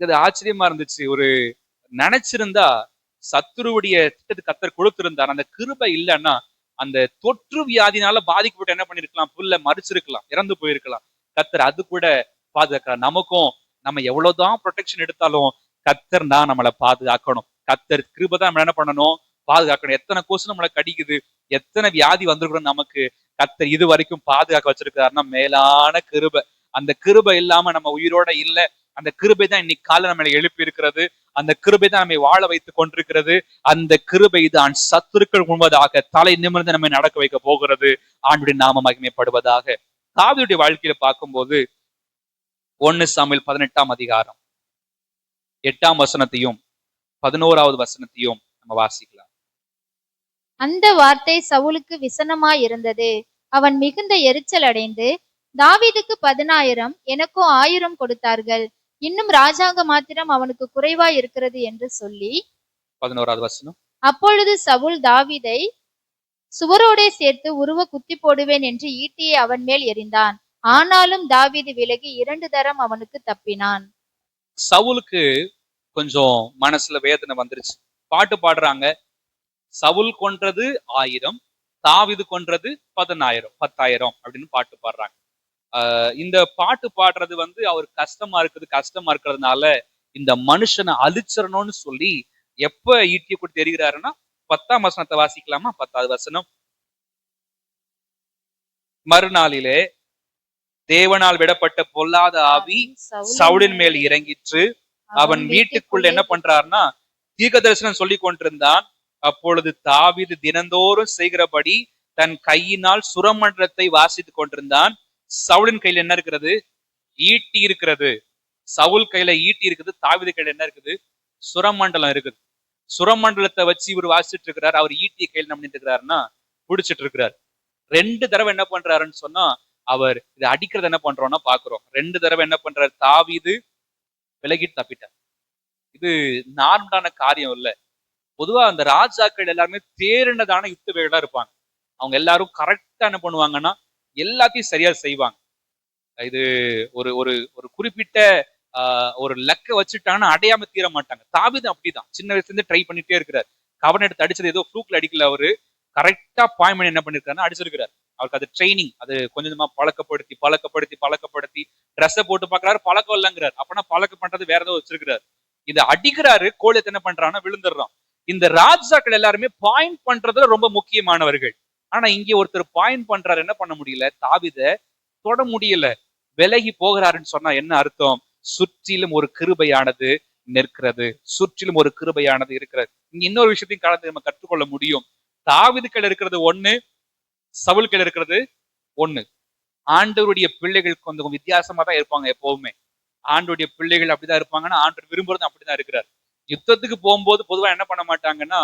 இது ஆச்சரியமா இருந்துச்சு. ஒரு நினைச்சிருந்தா சத்துருவுடைய திட்டத்துக்கு கர்த்தர் கொடுத்திருந்தார். அந்த கிருபை இல்லைன்னா அந்த தொற்று வியாதினால பாதிக்கப்பட்டு என்ன பண்ணிருக்கலாம், புல்ல மறிச்சிருக்கலாம், இறந்து போயிருக்கலாம். கர்த்தர் அது கூட பாதுகாக்கிறார். நமக்கும் நம்ம எவ்வளவுதான் ப்ரொடெக்ஷன் எடுத்தாலும் கர்த்தர் தான் நம்மளை பாதுகாக்கணும். கர்த்தர் கிருபை தான் நம்ம என்ன பண்ணணும், பாதுகாக்கணும். எத்தனை கொசு நம்மளை கடிக்குது, எத்தனை வியாதி வந்திருக்கணும், நமக்கு கர்த்தர் இது வரைக்கும் பாதுகாக்க வச்சிருக்காருன்னா மேலான கிருபை. அந்த கிருபை இல்லாம நம்ம உயிரோட இல்ல. அந்த கிருபை தான் இன்னைக்கு காலை நம்மளை எழுப்பி இருக்கிறது. அந்த கிருபை தான் நம்மை வாழ வைத்துக் கொண்டிருக்கிறது. அந்த கிருபை தான் சத்துருக்கள் முன்பதாக தலை நிமிர்ந்து நம்மை நடக்க வைக்க போகிறது. ஆண்டுடைய நாம மகிமைப்படுவதாக. தாவீதுடைய வாழ்க்கையில பார்க்கும்போது 1 சாமுவேல் 18ஆம் அதிகாரம் 8ஆம் வசனத்தையும் 11வது வசனத்தையும் நம்ம வாசிக்கலாம். அந்த வார்த்தை சவுலுக்கு விசனமாய் இருந்தது. அவன் மிகுந்த எரிச்சல் அடைந்து, தாவீதுக்கு 10,000 எனக்கோ 1000 கொடுத்தார்கள், இன்னும் ராஜாங்க மாத்திரம் அவனுக்கு குறைவாய் இருக்கிறது என்று சொல்லி 11வது வசனம். அப்பொழுது சவுல் தாவீதை சுவரோடே சேர்த்து உருவ குத்தி போடுவேன் என்று ஈட்டியை அவன் மேல் எறிந்தான். ஆனாலும் தாவீது விலகி 2 தரம் அவனுக்கு தப்பினான். சவுலுக்கு கொஞ்சம் மனசுல வேதனை வந்துருச்சு. பாட்டு பாடுறாங்க, சவுல் கொன்றது 1000, தாவீது கொன்றது 10,000 அப்படின்னு பாட்டு பாடுறாங்க. இந்த பாட்டு பாடுறது அவர் கஷ்டமா இருக்கிறதுனால இந்த மனுஷனை அழிச்சிடணும்னு சொல்லி எப்ப ஈட்டியை கொடுத்து எறிகிறாருன்னா 10ஆம் வசனத்தை வாசிக்கலாமா. 10வது வசனம். மறுநாளிலே தேவனால் விடப்பட்ட பொல்லாத ஆவி சவுலின் மேல் இறங்கிற்று. அவன் வீட்டுக்குள்ள என்ன பண்றாருன்னா தீர்க்க தரிசனம் சொல்லி கொண்டிருந்தான். அப்பொழுது தாவீது தினந்தோறும் செய்கிறபடி தன் கையினால் சுரமண்டலத்தை வாசித்துக் கொண்டிருந்தான். சவுலின் கையில என்ன இருக்கிறது, ஈட்டி இருக்கிறது. சவுல் கையில ஈட்டி இருக்குது, தாவீது கையில என்ன இருக்குது, சுரமண்டலம் இருக்குது. சுரமண்டலத்தை வச்சு இவர் வாசிச்சுட்டு இருக்கிறார். அவர் ஈட்டியை கையில் என்ன பண்ணிட்டு இருக்கிறாருன்னா பிடிச்சிட்டு இருக்கிறார். 2 தடவை என்ன பண்றாருன்னு சொன்னா, அவர் இதை அடிக்கிறது என்ன பண்றோம்னா பாக்குறோம். 2 தடவை என்ன பண்றாரு, தாவீது விலகிட்டு தப்பிட்டார். இது நார்மலான காரியம் இல்ல. பொதுவா அந்த ராஜாக்கள் எல்லாருமே தேர்ந்ததான யுத்த வீரர்களா இருப்பாங்க. அவங்க எல்லாரும் கரெக்டா என்ன பண்ணுவாங்கன்னா எல்லாத்தையும் சரியா செய்வாங்க. இது ஒரு ஒரு ஒரு குறிப்பிட்ட ஒரு லக்க வச்சுட்டாங்கன்னா அடையாம தீர மாட்டாங்க. தாவீது அப்படிதான். சின்ன வயசுல இருந்து ட்ரை பண்ணிட்டே இருக்கிறார். கவர்ன் எடுத்து அடிச்சது ஏதோ ஃப்ளூக்ல அடிக்கல அவரு. கரெக்டா பாயிண்ட் பண்ணி என்ன பண்ணிருக்காருன்னா அடிச்சிருக்கிறார். அவருக்கு அது ட்ரைனிங். அது கொஞ்சம் கொஞ்சமா பழக்கப்படுத்தி பழக்கப்படுத்தி பழக்கப்படுத்தி ட்ரெஸ்ஸை போட்டு பாக்குறாரு, பழக்கம் இல்லைங்கிறார். அப்பனா பழக்கம் பண்றது வேற ஏதோ வச்சிருக்கிறார். இதை அடிக்கிறாரு, கோலியத்தை என்ன பண்றான்னா விழுந்துடுறான். இந்த ராஜாக்கள் எல்லாருமே பாயிண்ட் பண்றதுல ரொம்ப முக்கியமானவர்கள். ஆனா இங்க ஒருத்தர் பாயிண்ட் பண்றாரு, என்ன பண்ண முடியல, தாவீத தொட முடியல. விலகி போகிறாருன்னு சொன்னா என்ன அர்த்தம்? சுற்றிலும் ஒரு கிருபையானது நிற்கிறது, சுற்றிலும் ஒரு கிருபையானது இருக்கிறது. இங்க இன்னொரு விஷயத்தையும் கலந்து நம்ம கற்றுக்கொள்ள முடியும். தாவீதுக்கள் இருக்கிறது ஒண்ணு, சவுல்கள் இருக்கிறது ஒண்ணு. ஆண்டவருடைய பிள்ளைகள் கொஞ்சம் வித்தியாசமா தான் இருப்பாங்க எப்பவுமே. ஆண்டவருடைய பிள்ளைகள் அப்படிதான் இருப்பாங்கன்னா ஆண்டவர் விரும்புறதும் அப்படிதான் இருக்கிறார். யுத்தத்துக்கு போகும்போது பொதுவா என்ன பண்ண மாட்டாங்கன்னா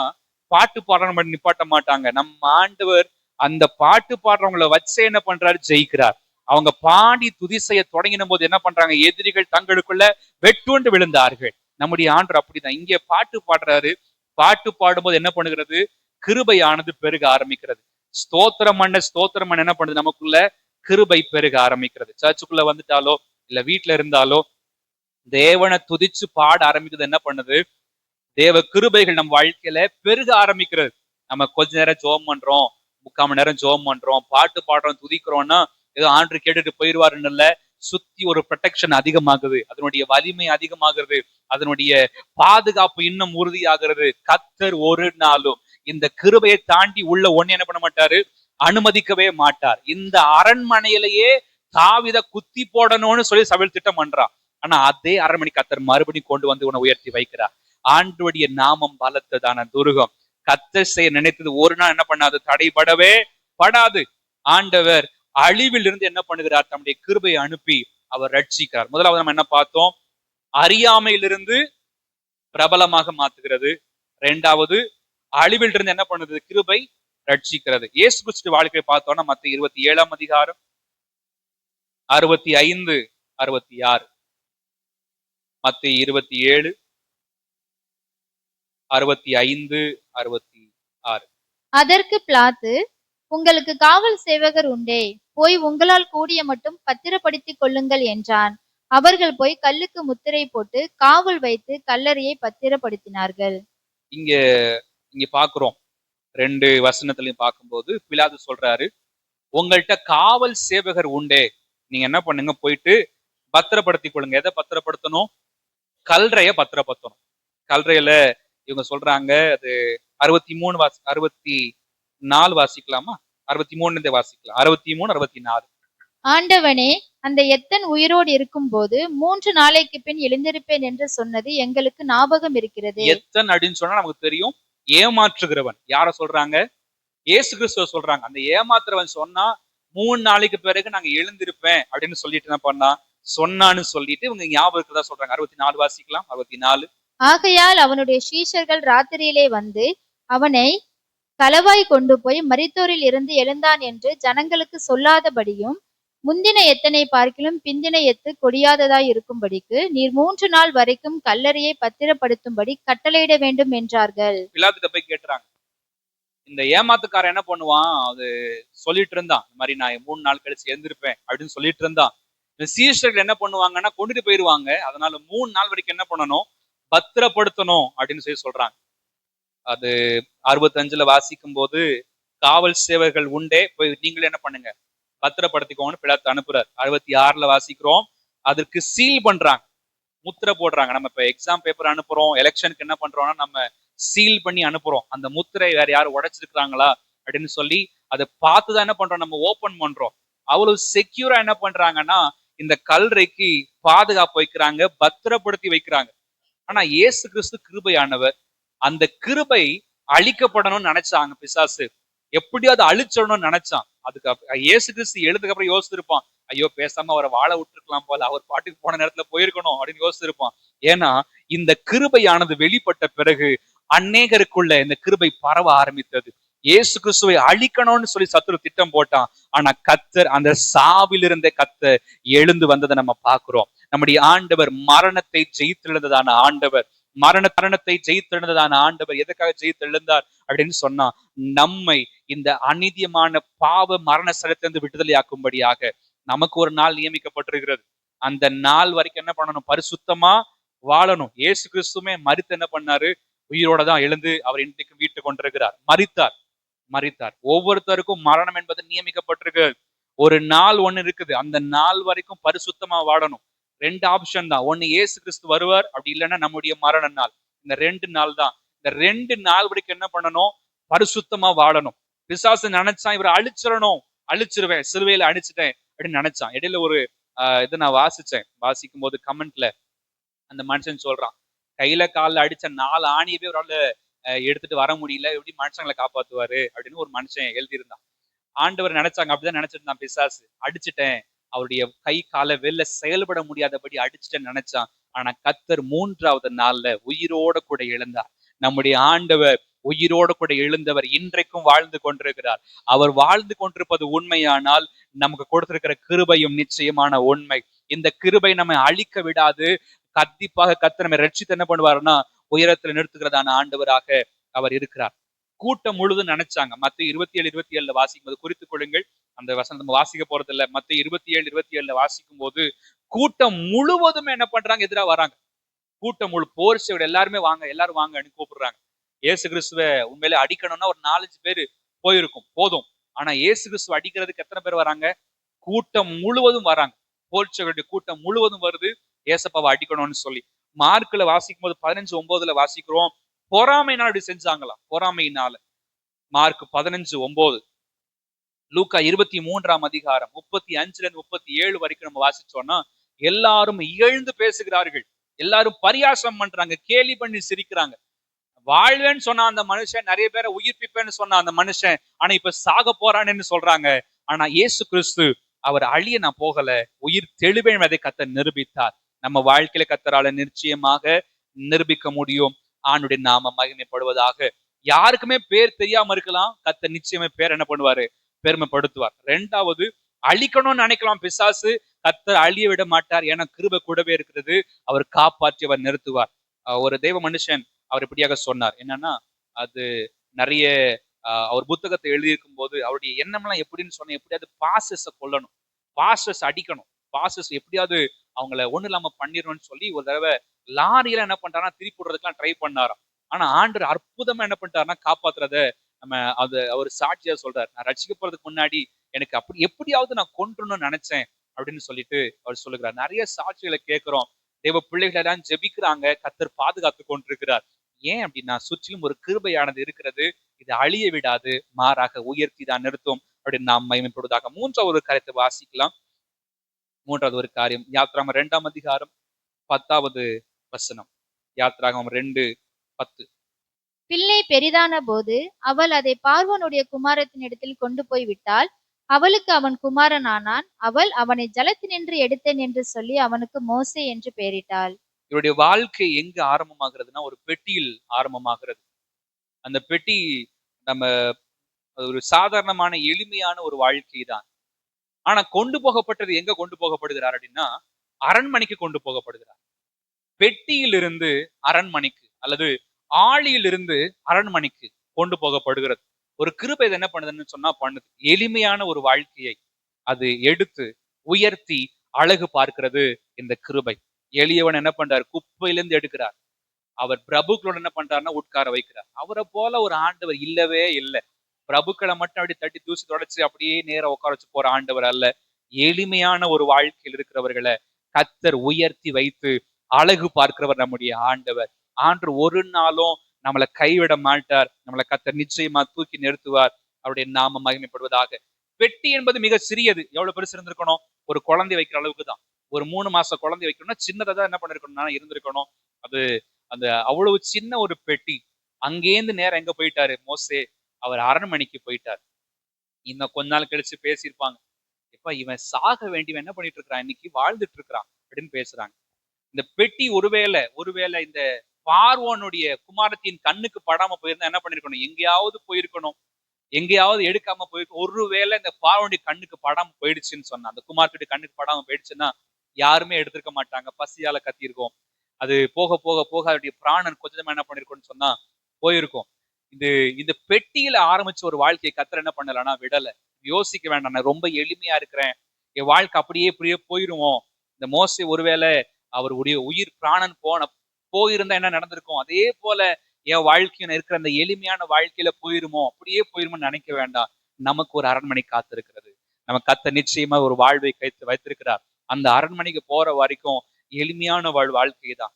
பாட்டு பாடுற மட்டும் நிப்பாட்ட மாட்டாங்க. நம்ம ஆண்டவர் அந்த பாட்டு பாடுறவங்களை வச்சே என்ன பண்றாரு? ஜெயிக்கிறார். அவங்க பாடி துதி செய்ய தொடங்கின போது என்ன பண்றாங்க? எதிரிகள் தங்களுக்குள்ள வெட்டுண்டு விழுந்தார்கள். நம்முடைய ஆண்டவர் அப்படிதான். இங்கே பாட்டு பாடுறாரு. பாட்டு பாடும்போது என்ன பண்ணுகிறது? கிருபையானது பெருக ஆரம்பிக்கிறது. ஸ்தோத்திரம் பண்ண என்ன பண்ணுது? நமக்குள்ள கிருபை பெருக ஆரம்பிக்கிறது. சர்ச்சுக்குள்ள வந்துட்டாலோ இல்ல வீட்டுல இருந்தாலோ தேவனை துதிச்சு பாட ஆரம்பிக்கிறது என்ன பண்ணுது? தேவ கிருபைகள் நம்ம வாழ்க்கையில பெருக ஆரம்பிக்கிறது. நம்ம கொஞ்ச நேரம் ஜோம் பண்றோம், 3/4 மணி நேரம் ஜோம் பண்றோம், பாட்டு பாடுறோம், துதிக்கிறோம்னா ஏதோ ஆண்டு கேட்டுட்டு போயிடுவாருன்னு இல்ல. சுத்தி ஒரு ப்ரொடெக்ஷன் அதிகமாகுது, அதனுடைய வலிமை அதிகமாகிறது, அதனுடைய பாதுகாப்பு இன்னும் உறுதியாகிறது. கர்த்தர் ஒரு நாளும் இந்த கிருபையை தாண்டி உள்ள ஒண்ணு என்ன பண்ண மாட்டாரு? அனுமதிக்கவே மாட்டார். இந்த அரண்மனையிலேயே தாவீத குத்தி போடணும்னு சொல்லி சவுல் திட்டம் பண்றான். ஆனா அதே அரண்மனை கர்த்தர் மறுபடியும் கொண்டு வந்து உன்னை உயர்த்தி வைக்கிறார். ஆண்டவருடைய நாமம் பலத்ததான துருகம். கர்த்தர் செய்ய நினைத்தது ஒரு நாள் என்ன பண்ணாது? தடைபடவே படாது. ஆண்டவர் அழிவில் இருந்து என்ன பண்ணுகிறார்? தம்முடைய கிருபையை அனுப்பி அவர் ரட்சிக்கிறார். முதலாவது நம்ம என்ன பார்த்தோம்? அறியாமையிலிருந்து பிரபலமாக மாத்துகிறது. இரண்டாவது, அழிவில் இருந்து என்ன பண்ணுது? கிருபை ரட்சிக்கிறது. இயேசு கிறிஸ்து வாழ்க்கையை பார்த்தோம்னா மத்தேயு 27ஆம் அதிகாரம் 65, 66. மத்தேயு 27, 65, 66. அதற்கு பிலாத்து, உங்களுக்கு காவல் சேவகர் உண்டே, போய் உங்களால் கூடிய மட்டும் பத்திரப்படுத்திக் கொள்ளுங்கள் என்றான். அவர்கள் போய் கல்லுக்கு முத்திரை போட்டு காவல் வைத்து கல்லறையை பத்திரப்படுத்தினார்கள். இங்க இங்க பாக்குறோம் 2 வசனத்திலையும் பார்க்கும்போது பிலாத்து சொல்றாரு, உங்கள்கிட்ட காவல் சேவகர் உண்டே, நீங்க என்ன பண்ணுங்க? போயிட்டு பத்திரப்படுத்திக் கொள்ளுங்க. எதை பத்திரப்படுத்தணும்? கல்றைய பத்திரப்படுத்தணும். கல்றையில இவங்க சொல்றாங்க அது 63 64 வாசிக்கலாமா? 63 வாசிக்கலாம். 63, 64. ஆண்டவனே, அந்த எத்தன் உயிரோடு இருக்கும்போது 3 நாளைக்கு பின் எழுந்திருப்பேன் என்று சொன்னது எங்களுக்கு ஞாபகம் இருக்கிறது. எத்தன் அப்படின்னு சொன்னா நமக்கு தெரியும், ஏமாற்றுகிறவன். யார சொல்றாங்க? இயேசு கிறிஸ்துவ சொல்றாங்க. அந்த ஏமாத்துறவன் சொன்னா 3 நாளைக்கு பிறகு நாங்க எழுந்திருப்பேன் அப்படின்னு சொல்லிட்டு என்ன பண்ணா? சொன்னான்னு சொல்லிட்டு இவங்க ஞாபகம் இருக்கிறதா சொல்றாங்க. 64 வாசிக்கலாம். 64. ஆகையால் அவனுடைய சீஷர்கள் ராத்திரியிலே வந்து அவனை களவாய் கொண்டு போய் மரித்தோரில் இருந்து எழுந்தான் என்று ஜனங்களுக்கு சொல்லாதபடியும், முந்தின எத்தனை பார்க்கிலும் பிந்தின எத்து கொடியாததாய் இருக்கும்படிக்கு நீர் 3 நாள் வரைக்கும் கல்லறையை பத்திரப்படுத்தும்படி கட்டளையிட வேண்டும் என்றார்கள். பிலாத்துட்ட போய் கேட்டுறாங்க. இந்த ஏமாத்துக்காரன் என்ன பண்ணுவான்? அது சொல்லிட்டு இருந்தான், இந்த மாதிரி நான் 3 நாள் கழிச்சு எழுந்திருப்பேன் அப்படின்னு சொல்லிட்டு இருந்தான். இந்த சீஷர்கள் என்ன பண்ணுவாங்கன்னா கொண்டுட்டு போயிருவாங்க. அதனால 3 நாள் வரைக்கும் என்ன பண்ணணும்? பத்திரப்படுத்தணும் அப்படின்னு சொல்லி சொல்றாங்க. அது 65ல வாசிக்கும் போது காவல் சேவர்கள் உண்டே, போய் நீங்களே என்ன பண்ணுங்க? பத்திரப்படுத்திக்கோன்னு பிலாத்து அனுப்புறாரு. 66ல வாசிக்கிறோம், அதற்கு சீல் பண்றாங்க, முத்திரை போடுறாங்க. நம்ம இப்ப எக்ஸாம் பேப்பர் அனுப்புறோம், எலெக்ஷனுக்கு என்ன பண்றோம்னா நம்ம சீல் பண்ணி அனுப்புறோம். அந்த முத்திரை வேற யாரும் உடைச்சிருக்காங்களா அப்படின்னு சொல்லி அதை பார்த்துதான் என்ன பண்றோம்? நம்ம ஓபன் பண்றோம். அவ்வளவு செக்யூரா என்ன பண்றாங்கன்னா இந்த கல்றைக்கு பாதுகாப்பு வைக்கிறாங்க, பத்திரப்படுத்தி வைக்கிறாங்க. ஆனா இயேசு கிறிஸ்து கிருபையானவர். அந்த கிருபை அழிக்கப்படணும்னு நினைச்சாங்க பிசாசு. எப்படியோ அதை அழிச்சிடணும்னு நினைச்சான். அதுக்கு இயேசு கிறிஸ்து எழுதுக்கு அப்புறம் யோசிச்சிருப்பான், ஐயோ பேசாம அவரை வாழ விட்டுருக்கலாம் போல, அவர் பாட்டுக்கு போன நேரத்துல போயிருக்கணும் அப்படின்னு யோசிச்சிருப்பான். ஏன்னா இந்த கிருபையானது வெளிப்பட்ட பிறகு அநேகருக்குள்ள இந்த கிருபை பரவ ஆரம்பித்தது. இயேசு கிறிஸ்துவை அழிக்கணும்னு சொல்லி சத்துரு திட்டம் போட்டான். ஆனா கர்த்தர் அந்த சாவிலிருந்த கர்த்தர் எழுந்து வந்ததை நம்ம பார்க்கிறோம். நம்முடைய ஆண்டவர் மரணத்தை ஜெயித்தெழுந்ததான ஆண்டவர். மரணத்தை ஜெயித்தெழுந்ததான ஆண்டவர் எதுக்காக ஜெயித்தெழுந்தார் அப்படின்னு சொன்னா, நம்மை இந்த அநீதியமான பாவ மரண ஸ்தலத்திலிருந்து விடுதலையாக்கும்படியாக நமக்கு ஒரு நாள் நியமிக்கப்பட்டிருக்கிறது. அந்த நாள் வரைக்கும் என்ன பண்ணணும்? பரிசுத்தமா வாழணும். இயேசு கிறிஸ்துமே மரித்து என்ன பண்ணாரு? உயிரோட தான் எழுந்து அவர் இன்றைக்கு வீட்டு கொண்டிருக்கிறார். மரித்தார். ஒவ்வொருத்தருக்கும் மரணம் என்பது நியமிக்கப்பட்டிருக்கு. ஒரு நாள் ஒண்ணு இருக்குது. அந்த நாள் வரைக்கும் பரிசுத்தமா வாழணும். 2 ஆப்ஷன் தான். ஒண்ணு இயேசு கிறிஸ்து வருவார், அப்படி இல்லைன்னா நம்முடைய மரண நாள். இந்த 2 நாள் தான். இந்த 2 நாள் வரைக்கும் என்ன பண்ணணும்? பரிசுத்தமா வாழணும். பிசாசு நினைச்சான் இவரை அழிச்சிருவேன், சிலுவையில அழிச்சிட்டேன் அப்படின்னு நினைச்சான். இடையில ஒரு இது நான் வாசிக்கும் போது கமெண்ட்ல அந்த மனுஷன் சொல்றான், கையில காலில் அடிச்ச 4 ஆணியவே அவரால் எடுத்துட்டு வர முடியல, எப்படி மனுஷங்களை காப்பாத்துவாரு அப்படின்னு ஒரு மனுஷன் எழுதியிருந்தான். ஆண்டவர் நினைச்சாங்க, அப்படிதான் நினைச்சிட்டு இருந்தான் பிசாசு. அடிச்சுட்டேன், அவருடைய கை காலை வெளில செயல்பட முடியாதபடி அடிச்சுட்டேன்னு நினைச்சான். ஆனா கர்த்தர் 3வது நாள்ல உயிரோட கூட எழுந்தார். நம்முடைய ஆண்டவர் உயிரோடு கூட எழுந்தவர் இன்றைக்கும் வாழ்ந்து கொண்டிருக்கிறார். அவர் வாழ்ந்து கொண்டிருப்பது உண்மையானால் நமக்கு கொடுத்திருக்கிற கிருபையும் நிச்சயமான உண்மை. இந்த கிருபை நம்மை அழிக்க விடாது. கண்டிப்பாக கர்த்தர் நம்மை ரட்சித்து என்ன பண்ணுவாருன்னா உயரத்தில் நிறுத்துகிறதான ஆண்டவராக அவர் இருக்கிறார். கூட்டம் முழுதும் நினைச்சாங்க. மத்தேயு 27:27 வாசிக்கும் போது குறித்துக் கொள்ளுங்கள். அந்த வசனம் நம்ம வாசிக்க போறது இல்ல. மத்தேயு 27:27 வாசிக்கும் போது கூட்டம் முழுவதும் என்ன பண்றாங்க? எதிரா வராங்க. கூட்டம் முழு போர் சேவல் எல்லாருமே வாங்க, எல்லாரும் வாங்கன்னு கூப்பிடுறாங்க. இயேசு கிறிஸ்துவ உண்மையிலே அடிக்கணும்னா ஒரு 4-5 பேர் போயிருக்கும், போதும். ஆனா இயேசு கிறிஸ்துவ அடிக்கிறதுக்கு எத்தனை பேர் வராங்க? கூட்டம் முழுவதும் வராங்க. போர் சேவலுடைய கூட்டம் முழுவதும் வருது ஏசப்பாவை அடிக்கணும்னு சொல்லி. மார்க்ல வாசிக்கும் போது 15:9 வாசிக்கிறோம், பொறாமையினால் இப்படி செஞ்சாங்களாம். பொறாமையினால. மார்க் 15:9. லூக்கா 23ஆம் அதிகாரம் 35-37 வரைக்கும் நம்ம வாசிச்சோம்னா எல்லாரும் இகழ்ந்து பேசுகிறார்கள். எல்லாரும் பரியாசம் பண்றாங்க, கேலி பண்ணி சிரிக்கிறாங்க. வாழ்வேன்னு சொன்ன அந்த மனுஷன், நிறைய பேரை உயிர்ப்பிப்பேன்னு சொன்ன அந்த மனுஷன், ஆனா இப்ப சாக போறான்னு சொல்றாங்க. ஆனா இயேசு கிறிஸ்து அவர் அழிய நான் போகல, உயிர் தெளிவேன் அதை கர்த்தர் நிரூபித்தார். நம்ம வாழ்க்கையில கர்த்தரால நிச்சயமாக நிரூபிக்க முடியும். ஆண்டுடைய நாம மகிமைப்படுவதாக. யாருக்குமே பேர் தெரியாம இருக்கலாம், கர்த்தர் நிச்சயமே பேர் என்ன பண்ணுவாரு? பெருமைப்படுத்துவார். 2வது, அழிக்கணும்னு நினைக்கலாம் பிசாசு, கர்த்தர் அழிய விட மாட்டார். ஏன்னா கிருபை கூடவே இருக்கிறது. அவர் காப்பாற்றி அவர் நிறுத்துவார். ஒரு தெய்வ மனுஷன் அவர் இப்படியாக சொன்னார். என்னன்னா, அது நிறைய அவர் புத்தகத்தை எழுதியிருக்கும் போது அவருடைய எண்ணம்லாம் எப்படின்னு சொன்ன, எப்படியாவது பாசஸ கொல்லணும், பாசஸ் அடிக்கணும், பாசஸ் எப்படியாவது அவங்கள ஒண்ணு இல்லாம பண்ணிடணும்னு சொல்லி ஒரு தடவை லாரியில என்ன பண்றாருன்னா திருப்பி விடுறதுக்கெல்லாம் ட்ரை பண்ணாராம். ஆனா ஆண்டவர் அற்புதமா என்ன பண்ணிட்டாருன்னா காப்பாத்துறத நம்ம அது அவர் சாட்சியா சொல்றாரு. நான் ரட்சிக்கப்படுறதுக்கு முன்னாடி எனக்கு அப்படி எப்படியாவது நான் கொன்றணும்னு நினைச்சேன் அப்படின்னு சொல்லிட்டு அவர் சொல்லுகிறார். நிறைய சாட்சிகளை கேட்கிறோம். தேவ பிள்ளைகள் எல்லாம் ஜெபிக்கிறாங்க, கர்த்தர் பாதுகாத்து கொண்டிருக்கிறார். ஏன் அப்படின்னா சுற்றிலும் ஒரு கிருபையானது இருக்கிறது. இது அழிய விடாது, மாறாக உயர்த்தி தான் நிறுத்தும் அப்படின்னு நாம் மகிமைப்படுவதாக. 3வது ஒரு காரியத்தை வாசிக்கலாம். 3வது ஒரு காரியம் யாத்ராகமம் 2ஆம் அதிகாரம் 10வது வசனம். யாத்ராகமம் 2:10. பிள்ளை பெரிதான போது அவள் அதை பார்வோனுடைய குமாரத்தினிடத்தில் கொண்டு போய் விட்டாள். அவளுக்கு அவன் குமாரனானான். அவள் அவனை ஜலத்தினின்று எடுத்தேன் என்று சொல்லி அவனுக்கு மோசே என்று பெயரிட்டாள். இவருடைய வாழ்க்கை எங்க ஆரம்பமாகிறதுனா ஒரு பெட்டியில் ஆரம்பமாகிறது. அந்த பெட்டி நம்ம ஒரு சாதாரணமான எளிமையான ஒரு வாழ்க்கை தான். ஆனா கொண்டு போகப்பட்டது எங்க கொண்டு போகப்படுகிறார் அப்படின்னா அரண்மனைக்கு கொண்டு போகப்படுகிறார். பெட்டியிலிருந்து அரண்மனைக்கு அல்லது ஆழியிலிருந்து அரண்மனைக்கு கொண்டு போகப்படுகிறது. ஒரு கிருபை என்ன பண்ணுதுன்னு சொன்னா பண்ணுது. எளிமையான ஒரு வாழ்க்கையை அது எடுத்து உயர்த்தி அழகு பார்க்கிறது இந்த கிருபை. எளியவன் என்ன பண்றார்? குப்பையிலிருந்து எடுக்கிறார். அவர் பிரபுக்களோட என்ன பண்றாருன்னா உட்கார வைக்கிறார். அவரை போல ஒரு ஆண்டவர் இல்லவே இல்லை. பிரபுக்களை மட்டும் அப்படி தட்டி தூசி தொடச்சு அப்படியே நேரம் உட்கார வச்சு போற ஆண்டவர் அல்ல. எளிமையான ஒரு வாழ்க்கையில் இருக்கிறவர்களை கர்த்தர் உயர்த்தி வைத்து அழகு பார்க்கிறவர் நம்முடைய ஆண்டவர். ஆண்டு ஒரு நாளும் நம்மளை கைவிட மாட்டார். நம்மளை கர்த்தர் நிச்சயமா தூக்கி நிறுத்துவார். அவருடைய நாம மகிமைப்படுவதாக. பெட்டி என்பது மிக சிறியது. எவ்வளவு பெருசு இருந்திருக்கணும்? ஒரு குழந்தை வைக்கிற அளவுக்கு தான். ஒரு 3 மாச குழந்தை வைக்கணும்னா சின்னதா தான் என்ன பண்ணிருக்கணும்னா இருந்திருக்கணும். அது அந்த அவ்வளவு சின்ன ஒரு பெட்டி. அங்கேருந்து நேரம் எங்க போயிட்டாரு மோசே? அவர் அரண்மனைக்கு போயிட்டார். இன்னும் கொஞ்ச நாள் கழிச்சு பேசியிருப்பாங்க. எப்ப இவன் சாக வேண்டியவன் என்ன பண்ணிட்டு இருக்கிறான், இன்னைக்கு வாழ்ந்துட்டு இருக்கிறான் அப்படின்னு பேசுறாங்க. இந்த பெட்டி ஒருவேளை இந்த பார்வோனுடைய குமாரத்தின் கண்ணுக்கு படாம போயிருந்தா என்ன பண்ணிருக்கணும்? எங்கேயாவது போயிருக்கணும், எங்கேயாவது எடுக்காம போயிருக்கணும். ஒருவேளை இந்த பார்வோனுடைய கண்ணுக்கு படாம போயிடுச்சுன்னு சொன்னா, அந்த குமாரத்துடைய கண்ணுக்கு படாம போயிடுச்சுன்னா யாருமே எடுத்திருக்க மாட்டாங்க. பசியால கத்தியிருக்கோம். அது போக போக போக அதோடைய பிராணன் கொஞ்சமா என்ன பண்ணிருக்கும்னு சொன்னா போயிருக்கும். இது இந்த பெட்டியில ஆரம்பிச்ச ஒரு வாழ்க்கையை கர்த்தர் என்ன பண்ணலன்னா விடல. யோசிக்க வேண்டாம், நான் ரொம்ப எளிமையா இருக்கிறேன், என் வாழ்க்கை அப்படியே இப்படியே போயிருமோ, இந்த மோசே ஒருவேளை அவருடைய உயிர் பிராணன் போயிருந்தா என்ன நடந்திருக்கும், அதே போல என் வாழ்க்கையில இருக்கிற அந்த எளிமையான வாழ்க்கையில போயிருமோ, அப்படியே போயிருமோன்னு நினைக்க வேண்டாம். நமக்கு ஒரு அரண்மனை காத்திருக்கிறது. நம்ம கர்த்தர் நிச்சயமா ஒரு வாழ்வை வைத்திருக்கிறார். அந்த அரண்மனைக்கு போற வரைக்கும் எளிமையான வாழ்க்கை தான்.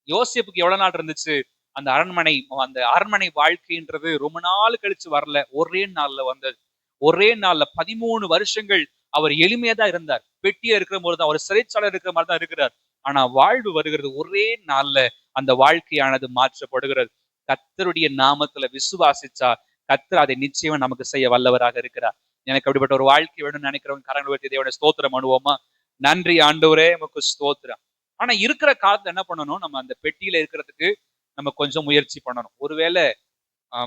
யோசேப்புக்கு எவ்வளவு நாள் இருந்துச்சு அந்த அரண்மனை? அந்த அரண்மனை வாழ்க்கைன்றது ரொம்ப நாள் கழிச்சு வரல, ஒரே நாள்ல வந்தது. ஒரே நாள்ல 13 வருஷங்கள் அவர் எளிமையா தான் இருந்தார். பெட்டியா இருக்கிற போது தான், ஒரு சிறைச்சாலை இருக்கிற மாதிரி தான் இருக்கிறார். ஆனா வாழ்வு வருகிறது ஒரே நாள்ல. அந்த வாழ்க்கையானது மாற்றப்படுகிறது. கர்த்தருடைய நாமத்துல விசுவாசிச்சா கர்த்தர் அதை நிச்சயமா நமக்கு செய்ய வல்லவராக இருக்கிறார். எனக்கு அப்படிப்பட்ட ஒரு வாழ்க்கை வேணும்னு நினைக்கிறவங்க கரங்களை உயர்த்தி தேவனை ஸ்தோத்திரம் பண்ணுவோமா? நன்றி ஆண்டவரே, உமக்கு ஸ்தோத்திரம். ஆனா இருக்கிற காலத்துல என்ன பண்ணணும், நம்ம அந்த பெட்டியில இருக்கிறதுக்கு நம்ம கொஞ்சம் முயற்சி பண்ணணும். ஒருவேளை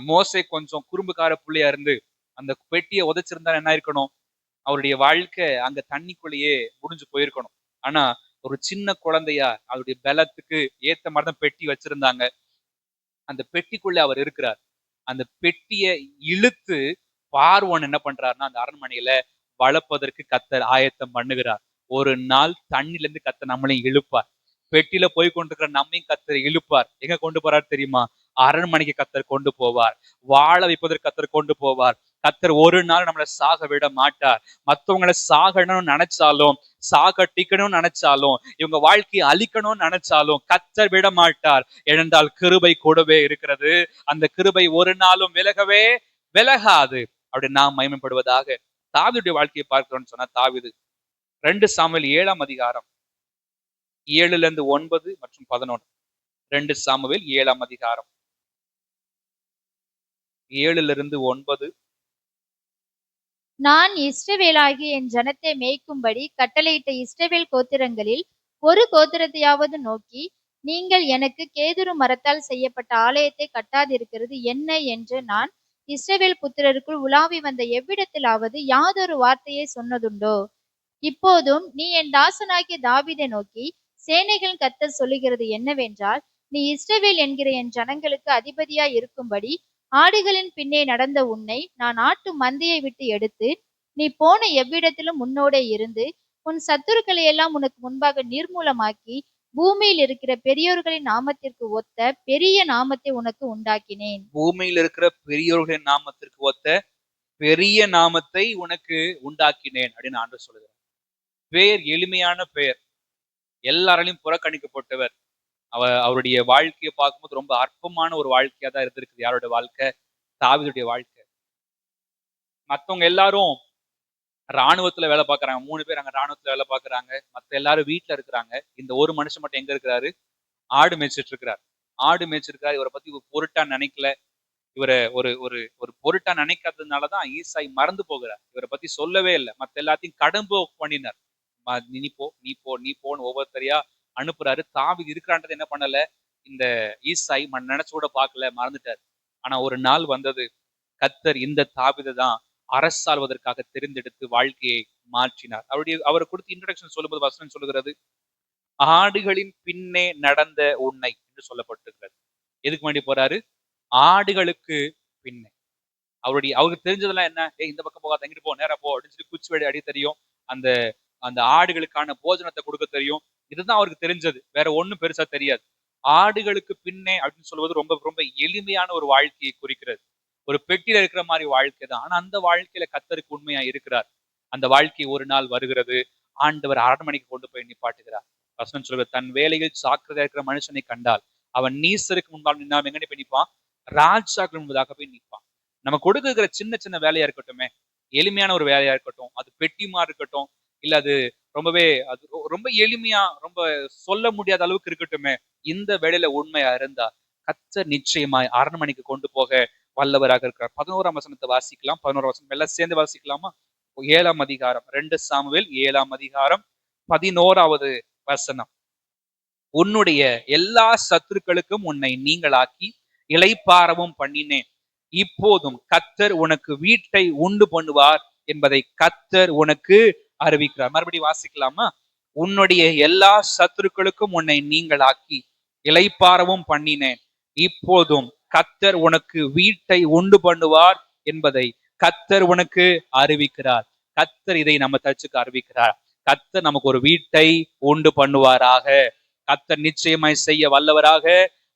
மோசே கொஞ்சம் குறும்புக்கார புள்ளையா இருந்து அந்த பெட்டியை உதைச்சிருந்தா என்ன இருக்கணும், அவருடைய வாழ்க்கை அங்க தண்ணிக்குள்ளேயே முடிஞ்சு போயிருக்கணும். ஆனா ஒரு சின்ன குழந்தையா அவருடைய பலத்துக்கு ஏத்த மாதிரிதான் பெட்டி வச்சிருந்தாங்க. அந்த பெட்டிக்குள்ள அவர் இருக்கிறார். அந்த பெட்டியை இழுத்து பார்வோன் என்ன பண்றாருன்னா அந்த அரண்மனையில வளர்ப்பதற்கு கர்த்தர் ஆயத்தம் பண்ணுகிறார். ஒரு நாள் தண்ணில இருந்து கர்த்தர் நம்மளையும் இழுப்பார். பெட்டியில போய் கொண்டிருக்கிற நம்மையும் கர்த்தர் இழுப்பார். எங்க கொண்டு போறாரு தெரியுமா? அரண்மனைக்கு கர்த்தர் கொண்டு போவார். வாழ வைப்பதற்கு கர்த்தர் கொண்டு போவார். கர்த்தர் ஒரு நாள் நம்மளை சாக விட மாட்டார். மத்தவங்களை சாகணும்னு நினைச்சாலும், சாகடிக்கணும்னு நினைச்சாலும், இவங்க வாழ்க்கையை அழிக்கணும்னு நினைச்சாலும் கர்த்தர் விட மாட்டார். ஏனென்றால் கிருபை கூடவே இருக்கிறது. அந்த கிருபை ஒரு நாளும் விலகாது. அப்படி நாம் மகிமைப்படுவதாக. தாவீதுடைய வாழ்க்கையை பார்க்கிறோம்னு சொன்னா, தாவீது 2 சாமுவேல் 7ஆம் அதிகாரம் 7-9 மற்றும் 11. 2 சாமுவேல் 7ஆம் அதிகாரம் 7-9. நான் இஸ்ரவேலாகிய என் ஜனத்தை மேய்க்கும்படி கட்டளையிட்ட இஸ்ரவேல் கோத்திரங்களில் ஒரு கோத்திரத்தையாவது நோக்கி, நீங்கள் எனக்கு கேதுரு மரத்தால் செய்யப்பட்ட ஆலயத்தை கட்டாதிருக்கிறது என்ன என்று நான் இஸ்ரவேல் புத்திரருக்குள் உலாவி வந்த எவ்விடத்திலாவது யாதொரு வார்த்தையை சொன்னதுண்டோ? இப்போதும் நீ என் தாசனாகிய தாவீதை நோக்கி, சேனைகளின் கர்த்தர் சொல்லுகிறது என்னவென்றால், நீ இஸ்ரவேல் என்கிற என் ஜனங்களுக்கு அதிபதியாய் இருக்கும்படி ஆடுகளின் பின்னே நடந்த உன்னை நான் ஆட்டு மந்தையை விட்டு எடுத்து, நீ போன எவ்விடத்திலும் உன்னோடே இருந்து உன் சத்துருக்களை எல்லாம் உனக்கு முன்பாக நிர்மூலமாக்கி பூமியில் இருக்கிற பெரியோர்களின் நாமத்திற்கு ஒத்த பெரிய நாமத்தை உனக்கு உண்டாக்கினேன். பூமியில் இருக்கிற பெரியோர்களின் நாமத்திற்கு ஒத்த பெரிய நாமத்தை உனக்கு உண்டாக்கினேன் அப்படின்னு ஆண்டவர் சொல்லுகிறார். பேர் எளிமையான பெயர், எல்லாராலையும் புறக்கணிக்கப்பட்டவர். அவருடைய வாழ்க்கையை பார்க்கும்போது ரொம்ப அற்பமான ஒரு வாழ்க்கையா தான் இருந்திருக்குது. யாரோட வாழ்க்கை? தாவீதுடைய வாழ்க்கை. மத்தவங்க எல்லாரும் ராணுவத்துல வேலை பார்க்கறாங்க. 3 பேர் அங்க ராணுவத்துல வேலை பார்க்கறாங்க. மத்த எல்லாரும் வீட்டுல இருக்கிறாங்க. இந்த ஒரு மனுஷன் மட்டும் எங்க இருக்கிறாரு? ஆடு மேய்ச்சிட்டு இருக்கிறார். ஆடு மேய்ச்சிருக்காரு. இவரை பத்தி ஒரு பொருட்டா நினைக்கல. இவரை ஒரு ஒரு ஒரு பொருட்டா நினைக்காததுனாலதான் ஈசாய் மறந்து போகிறார். இவரை பத்தி சொல்லவே இல்லை. மத்த எல்லாத்தையும் கடம்பு பண்ணினார். நீ போ, நீ போ, நீ போன்னு ஒவ்வொருத்தரையா அனுப்புறாரு. தாவீது இருக்கிறான்றது என்ன பண்ணல இந்த ஈசாய் நினைச்சு கூட பார்க்கல, மறந்துட்டார். ஆனா ஒரு நாள் வந்தது, கர்த்தர் இந்த தாவீதை தான் அரசாள்வதற்காக தெரிந்தெடுத்து வாழ்க்கையை மாற்றினார். அவரை கொடுத்து இன்ட்ரோடக்ஷன் சொல்லும்போது வசனம் சொல்லுகிறது, ஆடுகளின் பின்னே நடந்த உன்னை என்று சொல்லப்பட்டிருக்கிறது. எதுக்கு வேண்டி போறாரு? ஆடுகளுக்கு பின்னே. அவருக்கு தெரிஞ்சதெல்லாம் என்ன? இந்த பக்கம் போகாத, எங்கிட்டு போ, நேரா போ அப்படின்னு சொல்லி குச்சி வெடி அடி தெரியும். அந்த அந்த ஆடுகளுக்கான போஜனத்தை கொடுக்க தெரியும். இதுதான் அவருக்கு தெரிஞ்சது. வேற ஒண்ணும் பெருசா தெரியாது. ஆடுகளுக்கு பின்னே அப்படின்னு சொல்வது ரொம்ப ரொம்ப எளிமையான ஒரு வாழ்க்கையை குறிக்கிறது. ஒரு பெட்டியில இருக்கிற மாதிரி வாழ்க்கை தான். ஆனா அந்த வாழ்க்கையில கர்த்தருக்கு உண்மையா இருக்கிறார். அந்த வாழ்க்கை ஒரு நாள் வருகிறது. ஆண்டவர் அரண்மனைக்கு கொண்டு போய் நிப்பாட்டுகிறார். வசனம் சொல்வது, தன் வேலையில் ஜாக்கிரதையா இருக்கிற மனுஷனை கண்டால் அவன் நீசருக்கு முன்பாக நின்னால் எங்க போய் நிற்பான்? ராஜாக்கள் முன்பதாக போய் நிற்பான். நம்ம கொடுக்குற சின்ன சின்ன வேலையா இருக்கட்டுமே, எளிமையான ஒரு வேலையா இருக்கட்டும், அது பெட்டிமா இருக்கட்டும், இல்ல அது ரொம்ப எளிமையா, ரொம்ப சொல்ல முடியாத அளவுக்கு இருக்கட்டுமே, இந்த வேலையில உண்மையா இருந்தா கர்த்தர் நிச்சயமாய் அரண்மனைக்கு கொண்டு போக வல்லவராக இருக்கிறார். 11ஆம் வசனத்தை வாசிக்கலாம். 11ஆம் வசனம் எல்லாம் சேர்ந்து வாசிக்கலாமா? 7ஆம் அதிகாரம் 2 சாமுவேல் 7ஆம் அதிகாரம் 11வது வசனம். உன்னுடைய எல்லா சத்துருக்களுக்கும் உன்னை நீங்களாக்கி இளைப்பாறவும் பண்ணினேன். இப்போதும் கர்த்தர் உனக்கு வீட்டை உண்டு பண்ணுவார் என்பதை கர்த்தர் உனக்கு அறிவிக்கிறார். மறுபடியும் வாசிக்கலாமா? உன்னுடைய எல்லா சத்துருக்களுக்கும் உன்னை நீங்களாக்கி இளைப்பாறவும் பண்ணினேன். இப்போதும் கர்த்தர் உனக்கு வீட்டை உண்டு பண்ணுவார் என்பதை கர்த்தர் உனக்கு அறிவிக்கிறார். கர்த்தர் இதை நம்ம தச்சுக்கு அறிவிக்கிறார். கர்த்தர் நமக்கு ஒரு வீட்டை உண்டு பண்ணுவாராக. கர்த்தர் நிச்சயமாய் செய்ய வல்லவராக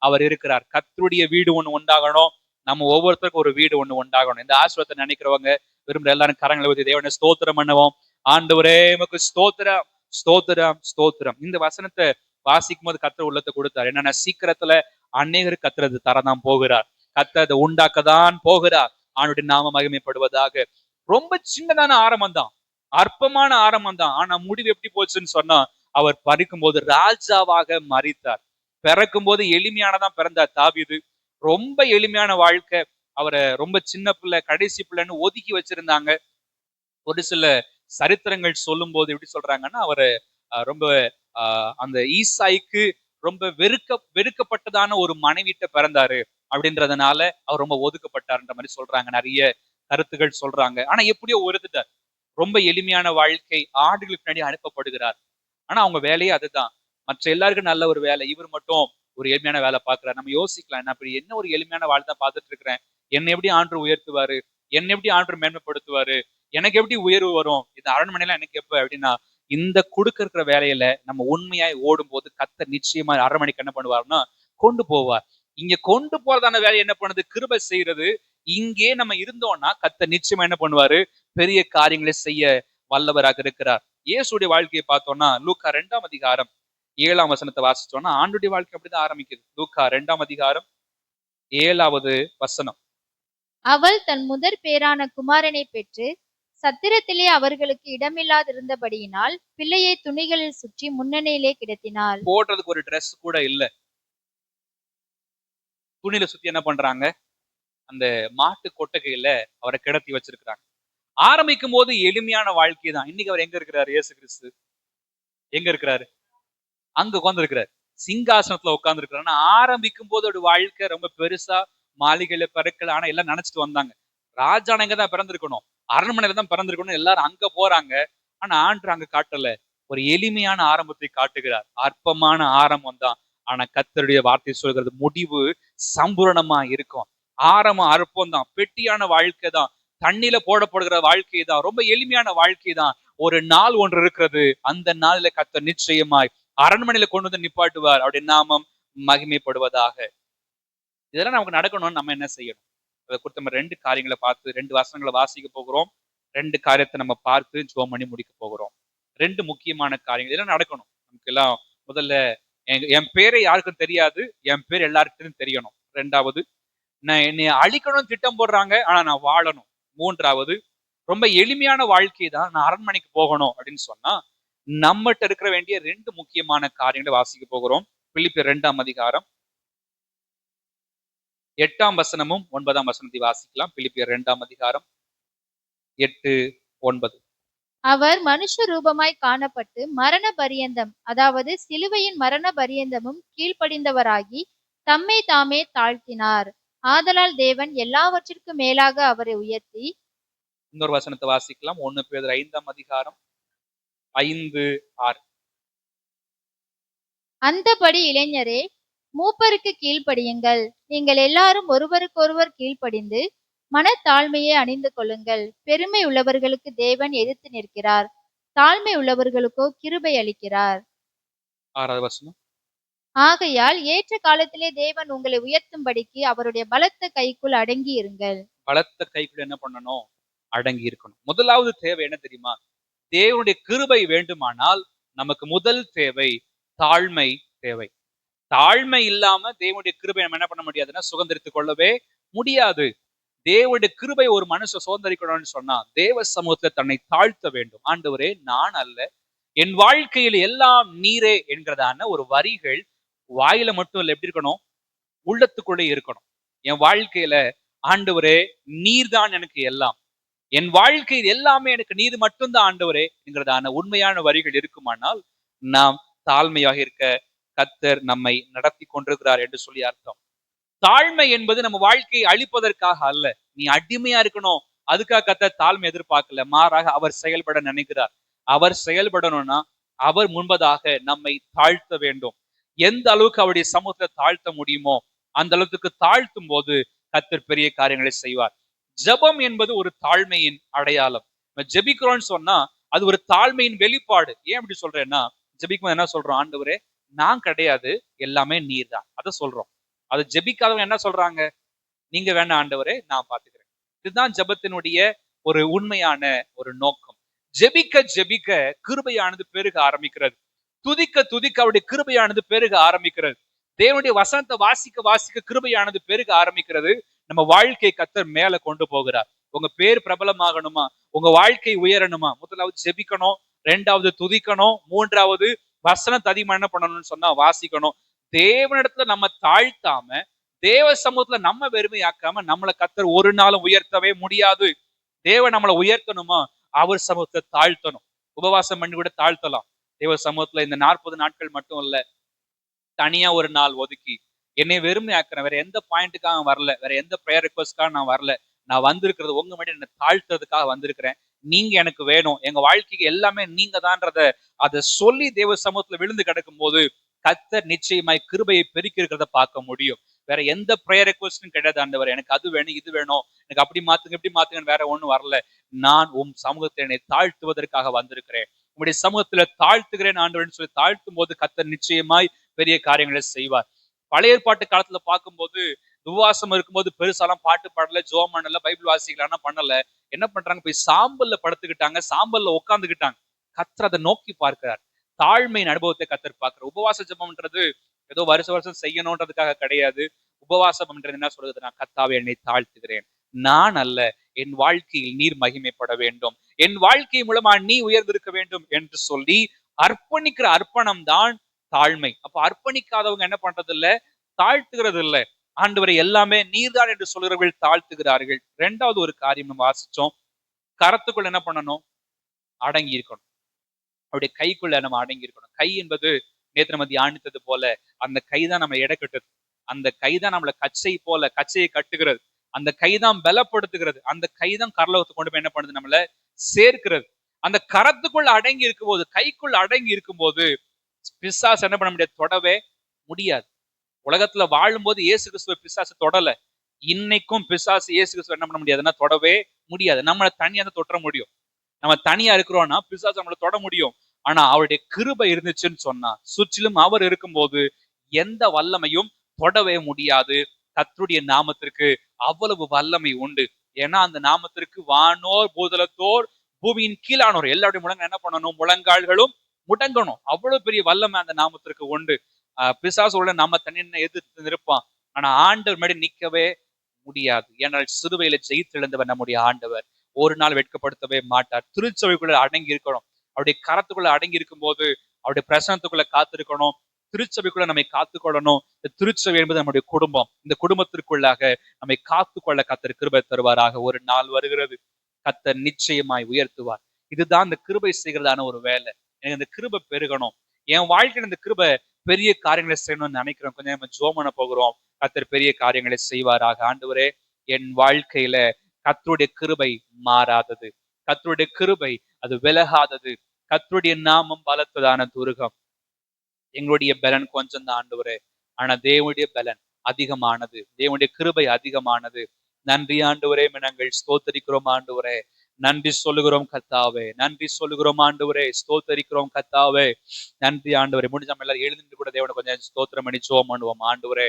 அவர் இருக்கிறார். கர்த்தருடைய வீடு ஒண்ணு உண்டாகணும். நம்ம ஒவ்வொருத்தருக்கும் ஒரு வீடு ஒண்ணு உண்டாகணும். இந்த ஆசீர்வாதத்தை நினைக்கிறவங்க விரும்புற எல்லாரும் கரங்களை ஊதி தேவனை ஸ்தோத்திரம் பண்ணுவோம். ஆண்டவரே உமக்கு ஸ்தோத்திரம், ஸ்தோத்திரம், ஸ்தோத்திரம். இந்த வசனத்தை வாசிக்கும் போது கர்த்தர் உள்ளத்தை கொடுத்தார். என்னன்னா சீக்கிரத்துல அநேகருக்கு கர்த்தர் தரதான் போகிறார். கர்த்தர் அதை உண்டாக்கதான் போகிறார். ஆண்டுடைய நாம மகிமைப்படுவதாக. ரொம்ப சின்னதான ஆரம்பம் தான், அற்பமான ஆரம்பம் தான். ஆனா முடிவு எப்படி போச்சுன்னு சொன்னா, அவர் பறிக்கும் போது ராஜாவாக மரித்தார். பிறக்கும் போது எளிமையானதான் பிறந்தார் தாவீது. ரொம்ப எளிமையான வாழ்க்கை. அவரை ரொம்ப சின்ன பிள்ளை, கடைசி பிள்ளைன்னு ஒதுக்கி வச்சிருந்தாங்க. ஒரு சில சரித்திரங்கள் சொல்லும் போது எப்படி சொல்றாங்கன்னா, அவரு ரொம்ப அந்த ஈசாய்க்கு ரொம்ப வெறுக்கப்பட்டதான ஒரு மனைவிட்ட பிறந்தாரு அப்படின்றதுனால அவர் ரொம்ப ஒதுக்கப்பட்டார்ன்ற மாதிரி சொல்றாங்க. நிறைய கருத்துகள் சொல்றாங்க. ஆனா எப்படியோ ஒருத்துட்டார். ரொம்ப எளிமையான வாழ்க்கை. ஆடுகளுக்கு பின்னாடி அனுப்பப்படுகிறார். ஆனா அவங்க வேலையே அதுதான். மற்ற எல்லாருக்கும் நல்ல ஒரு வேலை, இவர் மட்டும் ஒரு எளிமையான வேலை பார்க்கிறார். நம்ம யோசிக்கலாம், நான் அப்படி என்ன ஒரு எளிமையான வாழ்க்கை பார்த்துட்டு இருக்கிறேன், என்னை எப்படி ஆண்டவர் உயர்த்துவாரு, என்னை எப்படி ஆண்டவர் மேன்மைப்படுத்துவாரு, எனக்கு எப்படி உயர்வு வரும், இந்த அரண்மனைலாம் எனக்கு எப்ப அப்படின்னா, இந்த கொடுக்க இருக்கிற வேலையில நம்ம உண்மையாய் ஓடும் போது கர்த்தர் நிச்சயமா அரண்மனைக்கு என்ன பண்ணுவாருன்னா கொண்டு போவார். இங்க கொண்டு போறதான வேலை என்ன பண்ணுது, கிருபை செய்யறது. இங்கே நம்ம இருந்தோம்னா கர்த்தர் நிச்சயமா என்ன பண்ணுவாரு, பெரிய காரியங்களை செய்ய வல்லவராக இருக்கிறார். இயேசுடைய வாழ்க்கையை பார்த்தோம்னா லூக்கா 2ஆம் அதிகாரம் 7ஆம் வசனத்தை வாசிச்சோம்னா ஆண்டுடைய வாழ்க்கை அப்படிதான் ஆரம்பிக்குது. லூக்கா 2ஆம் அதிகாரம் 7வது வசனம். அவள் தன் முதற் பேரான குமாரனை பெற்று சத்திரத்திலே அவர்களுக்கு இடமில்லாதிருந்தபடியினால் பிள்ளையை துணிகளில் சுற்றி முன்னணியிலே கிடத்தினாள். போடுறதுக்கு ஒரு ட்ரெஸ் கூட இல்ல. துணியில சுத்தி என்ன பண்றாங்க, அந்த மாட்டு கொட்டகையில அவரை கிடத்தி வச்சிருக்கிறாங்க. ஆரம்பிக்கும் போது எளிமையான வாழ்க்கை தான். இன்னைக்கு அவர் எங்க இருக்கிறாரு, இயேசு கிறிஸ்து எங்க இருக்கிறாரு, அங்க உட்கார்ந்து இருக்கிறார், சிங்காசனத்துல உட்கார்ந்து இருக்கிறார். ஆரம்பிக்கும் போது ஒரு வாழ்க்கை ரொம்ப பெருசா மாளிகையில பிறக்கல. ஆனா எல்லாம் நினைச்சிட்டு வந்தாங்க, ராஜானங்க தான் பிறந்திருக்கணும், அரண்மனையில தான் பிறந்திருக்கணும், எல்லாரும் அங்க போறாங்க. ஆனா ஆண்டு அங்க காட்டல, ஒரு எளிமையான ஆரம்பத்தை காட்டுகிறார். அற்பமான ஆரம்பம் தான். ஆனா கர்த்தருடைய வார்த்தை சொல்கிறது முடிவு சம்பூரணமா இருக்கும். ஆரம்பம் அற்பம் தான், பெட்டியான வாழ்க்கை தான், தண்ணியில போடப்படுகிற வாழ்க்கை தான், ரொம்ப எளிமையான வாழ்க்கை தான். ஒரு நாள் ஒன்று இருக்கிறது, அந்த நாளில கர்த்தர் நிச்சயமாய் அரண்மனையில கொண்டு வந்து நிப்பாட்டுவார். அவருடைய நாமம் மகிமைப்படுவதாக. இதெல்லாம் நமக்கு நடக்கணும்னு நம்ம என்ன செய்யணும், அதை குறித்து நம்ம 2 காரியங்களை பார்த்து 2 வசனங்களை வாசிக்க போகிறோம். 2 காரியத்தை நம்ம பார்த்து ஜெபம் பண்ணி முடிக்க போகிறோம். 2 முக்கியமான காரியங்கள் இதெல்லாம் நடக்கணும். நமக்கு எல்லாம் முதல்ல என் பேரை யாருக்கும் தெரியாது, என் பேர் எல்லாருக்கும் தெரியணும். 2வது, நான் என்னை அழிக்கணும்னு திட்டம் போடுறாங்க, ஆனா நான் வாழணும். 3வது, ரொம்ப எளிமையான வாழ்க்கை தான், நான் அரண்மனைக்கு போகணும் அப்படின்னு சொன்னா நம்மகிட்ட இருக்கிற வேண்டிய 2 முக்கியமான காரியங்களை வாசிக்க போகிறோம். பிலிப்பியர் 2ஆம் அதிகாரம் 8ஆம் வசனமும் 9ஆம் வசனத்தை வாசிக்கலாம். பிலிப்பியர் 2ஆம் அதிகாரம் 8, 9. அவர் மனுஷ ரூபமாய் காணப்பட்டு மரண பரியந்தம், அதாவது சிலுவையின் மரண பரியந்தமும் கீழ்ப்படிந்தவராகி தம்மை தாமே தாழ்த்தினார். ஆதலால் தேவன் எல்லாவற்றிற்கும் மேலாக அவரை உயர்த்தி. இன்னொரு வசனத்தை வாசிக்கலாம். 1 பேதுரு 5ஆம் அதிகாரம் 5, 6. அந்தபடி இளைஞரே, மூப்பருக்கு கீழ்ப்படியுங்கள். நீங்கள் எல்லாரும் ஒருவருக்கொருவர் கீழ்ப்படிந்து மனத்தாழ்மையை அணிந்து கொள்ளுங்கள். பெருமை உள்ளவர்களுக்கு தேவன் எதிர்த்து நிற்கிறார், தாழ்மை உள்ளவர்களுக்கோ கிருபை அளிக்கிறார். 6வது வசனம். ஆகையால் ஏற்ற காலத்திலே தேவன் உங்களை உயர்த்தும்படிக்கு அவருடைய பலத்த கைக்குள் அடங்கி இருங்கள். பலத்த கைக்குள் என்ன பண்ணணும், அடங்கி இருக்கணும். முதலாவது தேவை என்ன தெரியுமா, தேவனுடைய கிருபை வேண்டுமானால் நமக்கு முதல் தேவை தாழ்மை தேவை. தாழ்மை இல்லாம தேவனுடைய கிருபை நம்ம என்ன பண்ண முடியாதுன்னா சுதந்திரித்துக் கொள்ளவே முடியாது. தேவனுடைய கிருபை ஒரு மனுஷன் சுதந்திரிக்கணும்னு சொன்னா தேவ சமூகத்துல தன்னை தாழ்த்த வேண்டும். ஆண்டவரே, நான் அல்ல, என் வாழ்க்கையில் எல்லாம் நீரே என்கிறதான ஒரு வரிகள் வாயில மட்டும் இல்ல, எப்படி இருக்கணும், உள்ளத்துக்குள்ளே இருக்கணும். என் வாழ்க்கையில ஆண்டவரே நீர்தான் எனக்கு எல்லாம், என் வாழ்க்கையில் எல்லாமே எனக்கு நீர் மட்டும்தான் ஆண்டவரே என்கிறதான உண்மையான வரிகள் இருக்குமானால் நாம் தாழ்மையாக இருக்க கர்த்தர் நம்மை நடத்தி கொண்டிருக்கிறார் என்று சொல்லி அர்த்தம். தாழ்மை என்பது நம்ம வாழ்க்கையை அழிப்பதற்காக அல்ல. நீ அடிமையா இருக்கணும் அதுக்காக கர்த்தர் தாழ்மை எதிர்பார்க்கல. மாறாக அவர் செயல்பட நினைக்கிறார். அவர் செயல்படணும்னா அவர் முன்பதாக நம்மை தாழ்த்த வேண்டும். எந்த அளவுக்கு அவருடைய சமூகத்தை தாழ்த்த முடியுமோ அந்த அளவுக்கு தாழ்த்தும் போது கர்த்தர் பெரிய காரியங்களை செய்வார். ஜெபம் என்பது ஒரு தாழ்மையின் அடையாளம். ஜெபிக்கிறோம்னு சொன்னா அது ஒரு தாழ்மையின் வெளிப்பாடு. ஏன் அப்படி சொல்றேன்னா, ஜெபிக்கும் என்ன சொல்றோம், ஆண்டவரே நான் கிடையாது, எல்லாமே நீர் தான், அதை சொல்றோம். அதை ஜெபிக்காதவங்க என்ன சொல்றாங்க, நீங்க வேணா ஆண்டவரே, நான் பாத்துக்கிறேன். இதுதான் ஜெபத்தினுடைய ஒரு உண்மையான ஒரு நோக்கம். ஜெபிக்க ஜெபிக்க கிருபையானது பெருக ஆரம்பிக்கிறது. துதிக்க துதிக்க அவருடைய கிருபையானது பெருக ஆரம்பிக்கிறது. தேவனுடைய வசனத்தை வாசிக்க வாசிக்க கிருபையானது பெருக ஆரம்பிக்கிறது. நம்ம வாழ்க்கை கர்த்தர் மேல கொண்டு போகிறார். உங்க பேர் பிரபலமாகணுமா, உங்க வாழ்க்கை உயரணுமா, முதலாவது ஜெபிக்கணும், ரெண்டாவது துதிக்கணும், மூன்றாவது வசனத்தை அதிகமா என்ன பண்ணணும்னு சொன்னா வாசிக்கணும். தேவனிடத்துல நம்ம தாழ்த்தாம, தேவ சமூகத்துல நம்ம வெறுமையாக்காம நம்மளை கர்த்தர் ஒரு நாளும் உயர்த்தவே முடியாது. தேவன் நம்மளை உயர்த்தணுமா, அவர் சமூகத்தை தாழ்த்தணும். உபவாசம் பண்ணி கூட தாழ்த்தலாம். தேவ சமூகத்துல இந்த 40 நாட்கள் மட்டும் இல்ல, தனியா ஒரு நாள் ஒதுக்கி என்னை வெறுமையாக்குறேன். வேற எந்த பாயிண்ட்டுக்காக வரல, வேற எந்த ப்ரேயர் ரிக்வஸ்ட்காக நான் வரல. நான் வந்திருக்கிறது உங்க முன்னாடி என்னை தாழ்த்துறதுக்காக வந்திருக்கிறேன். நீங்க எனக்கு வேணும், எங்க வாழ்க்கைக்கு எல்லாமே நீங்க தான்றத அதை சொல்லி தேவ சமூகத்துல விழுந்து கிடக்கும் போது கர்த்தர் நிச்சயமாய் கிருபையை பெருக்கி இருக்கிறத பார்க்க முடியும். வேற எந்த ப்ரேயர் ரிக்வஸ்டும் கிடையாது. ஆண்டவர் எனக்கு அது வேணும், இது வேணும், எனக்கு அப்படி மாத்துங்க இப்படி மாத்துங்கன்னு வேற ஒண்ணும் வரல. நான் உம் சமூகத்தை என்னை தாழ்த்துவதற்காக வந்திருக்கிறேன். உங்களுடைய சமூகத்துல தாழ்த்துகிறேன் ஆண்டவர்னு சொல்லி தாழ்த்தும் போது கர்த்தர் நிச்சயமாய் பெரிய காரியங்களை செய்வார். பழைய ஏற்பாட்டு காலத்துல பார்க்கும்போது உபவாசம் இருக்கும்போது பெருசாலாம் பாட்டு பாடல, ஜோம் பண்ணல, பைபிள் வாசிக்கலாம் பண்ணல. என்ன பண்றாங்க, போய் சாம்பல்ல படுத்துக்கிட்டாங்க, சாம்பல்ல உட்காந்துக்கிட்டாங்க. கர்த்தர் அதை நோக்கி பார்க்கிறார். தாழ்மையின் அனுபவத்தை கர்த்தர் பார்க்கிறார். உபவாச ஜெபம்ன்றது ஏதோ வருஷம் செய்யணும்ன்றதுக்காக கிடையாது. உபவாசம் என்றது என்ன சொல்றது, நான் கர்த்தாவே என்னை தாழ்த்துகிறேன், நான் அல்ல, என் வாழ்க்கையில் நீர் மகிமைப்பட வேண்டும், என் வாழ்க்கை மூலமா நீ உயர்ந்திருக்க வேண்டும் என்று சொல்லி அர்ப்பணிக்கிற அர்ப்பணம் தான் தாழ்மை. அப்ப அர்ப்பணிக்காதவங்க என்ன பண்றது இல்ல, தாழ்த்துகிறது இல்ல. ஆண்டவரை எல்லாமே நீர்தான் என்று சொல்கிறவர்கள் தாழ்த்துகிறார்கள். இரண்டாவது ஒரு காரியம் நம்ம வாசிச்சோம், கரத்துக்குள்ள என்ன பண்ணணும், அடங்கி இருக்கணும். அவருடைய கைக்குள்ள நம்ம அடங்கி இருக்கணும். கை என்பது நேற்று நம்ம தியானித்தது போல அந்த கைதான் நம்ம எடை கட்டுது. அந்த கைதான் நம்மளை கச்சை போல கச்சையை கட்டுகிறது. அந்த கைதான் பலப்படுத்துகிறது. அந்த கைதான் கரலோகத்தை கொண்டு போய் என்ன பண்ணுது, நம்மள சேர்க்கிறது. அந்த கரத்துக்குள்ள அடங்கி இருக்கும் போது, கைக்குள்ள அடங்கி இருக்கும் போது பிசாசு என்ன பண்ண முடியாது, தொடவே முடியாது. உலகத்துல வாழும் போது இயேசு கிறிஸ்துவ பிசாசு தொடல. இன்னைக்கும் பிசாசு இயேசு கிறிஸ்துவ என்ன பண்ண முடியாதுன்னா தொடவே முடியாது. நம்மளை தனியா தான் தொற்ற முடியும். நம்ம தனியா இருக்கிறோம்னா பிசாசு நம்மளை தொட முடியும். ஆனா அவருடைய கிருபை இருந்துச்சுன்னு சொன்னா, சுற்றிலும் அவர் இருக்கும்போது எந்த வல்லமையும் தொடவே முடியாது. கர்த்தருடைய நாமத்திற்கு அவ்வளவு வல்லமை உண்டு. ஏன்னா அந்த நாமத்திற்கு வானோர் பூதலத்தோர் பூமியின் கீழானோர் எல்லாருடைய முழங்க என்ன பண்ணணும், முழங்கால்களும் முடங்கணும். அவ்வளவு பெரிய வல்லமை அந்த நாமத்திற்கு உண்டு. பிசாசோட நம்ம தனியை எதிர்த்து நிற்பான். ஆனா ஆண்டவர் மேலே நிக்கவே முடியாது. ஏனால் சிறுவையில ஜெயித்தெழுந்தவர் நம்முடைய ஆண்டவர் ஒரு நாள் வெட்கப்படுத்தவே மாட்டார். திருச்சபைக்குள்ள அடங்கி இருக்கணும். அவருடைய கரத்துக்குள்ள அடங்கி இருக்கும் போது அவருடைய பிரசனத்துக்குள்ள காத்திருக்கணும். திருச்சபைக்குள்ள நம்மை காத்துக்கொள்ளணும். இந்த திருச்சபை என்பது நம்முடைய குடும்பம். இந்த குடும்பத்திற்குள்ளாக நம்மை காத்துக்கொள்ள கர்த்தர் கிருபை தருவாராக. ஒரு நாள் வருகிறது, கர்த்தர் நிச்சயமாய் உயர்த்துவார். இதுதான் இந்த கிருபை செய்கிறதான ஒரு வேலை. எனக்கு இந்த கிருபை பெருகணும், என் வாழ்க்கையில இந்த கிருபை பெரிய காரியங்களை செய்யணும்னு நினைக்கிறோம். கொஞ்சம் நம்ம ஜெபம் பண்ண போகிறோம். கர்த்தர் பெரிய காரியங்களை செய்வாராக. ஆண்டவரே, என் வாழ்க்கையில கர்த்தருடைய கிருபை மாறாதது, கர்த்தருடைய கிருபை அது விலகாதது. கர்த்தருடைய நாமம் பலத்ததான துருகம். எங்களுடைய பலன் கொஞ்சம் தான் ஆண்டவரே, ஆனா தேவனுடைய பலன் அதிகமானது, தேவனுடைய கிருபை அதிகமானது. நன்றி ஆண்டவரே, நாங்கள் ஸ்தோத்தரிக்கிறோம் ஆண்டவரே, நன்றி சொல்லுகிறோம் கர்த்தாவே, நன்றி சொல்லுகிறோம் ஆண்டவரே, ஸ்தோத்தரிக்கிறோம் கர்த்தாவே. நன்றி ஆண்டவரே. முடிஞ்ச நம்ம எல்லாரும் எழுந்து கூட தேவனை கொஞ்சம் ஸ்தோத்திரம் பண்ணி ஜெபம் பண்ணுவோம். ஆண்டவரே,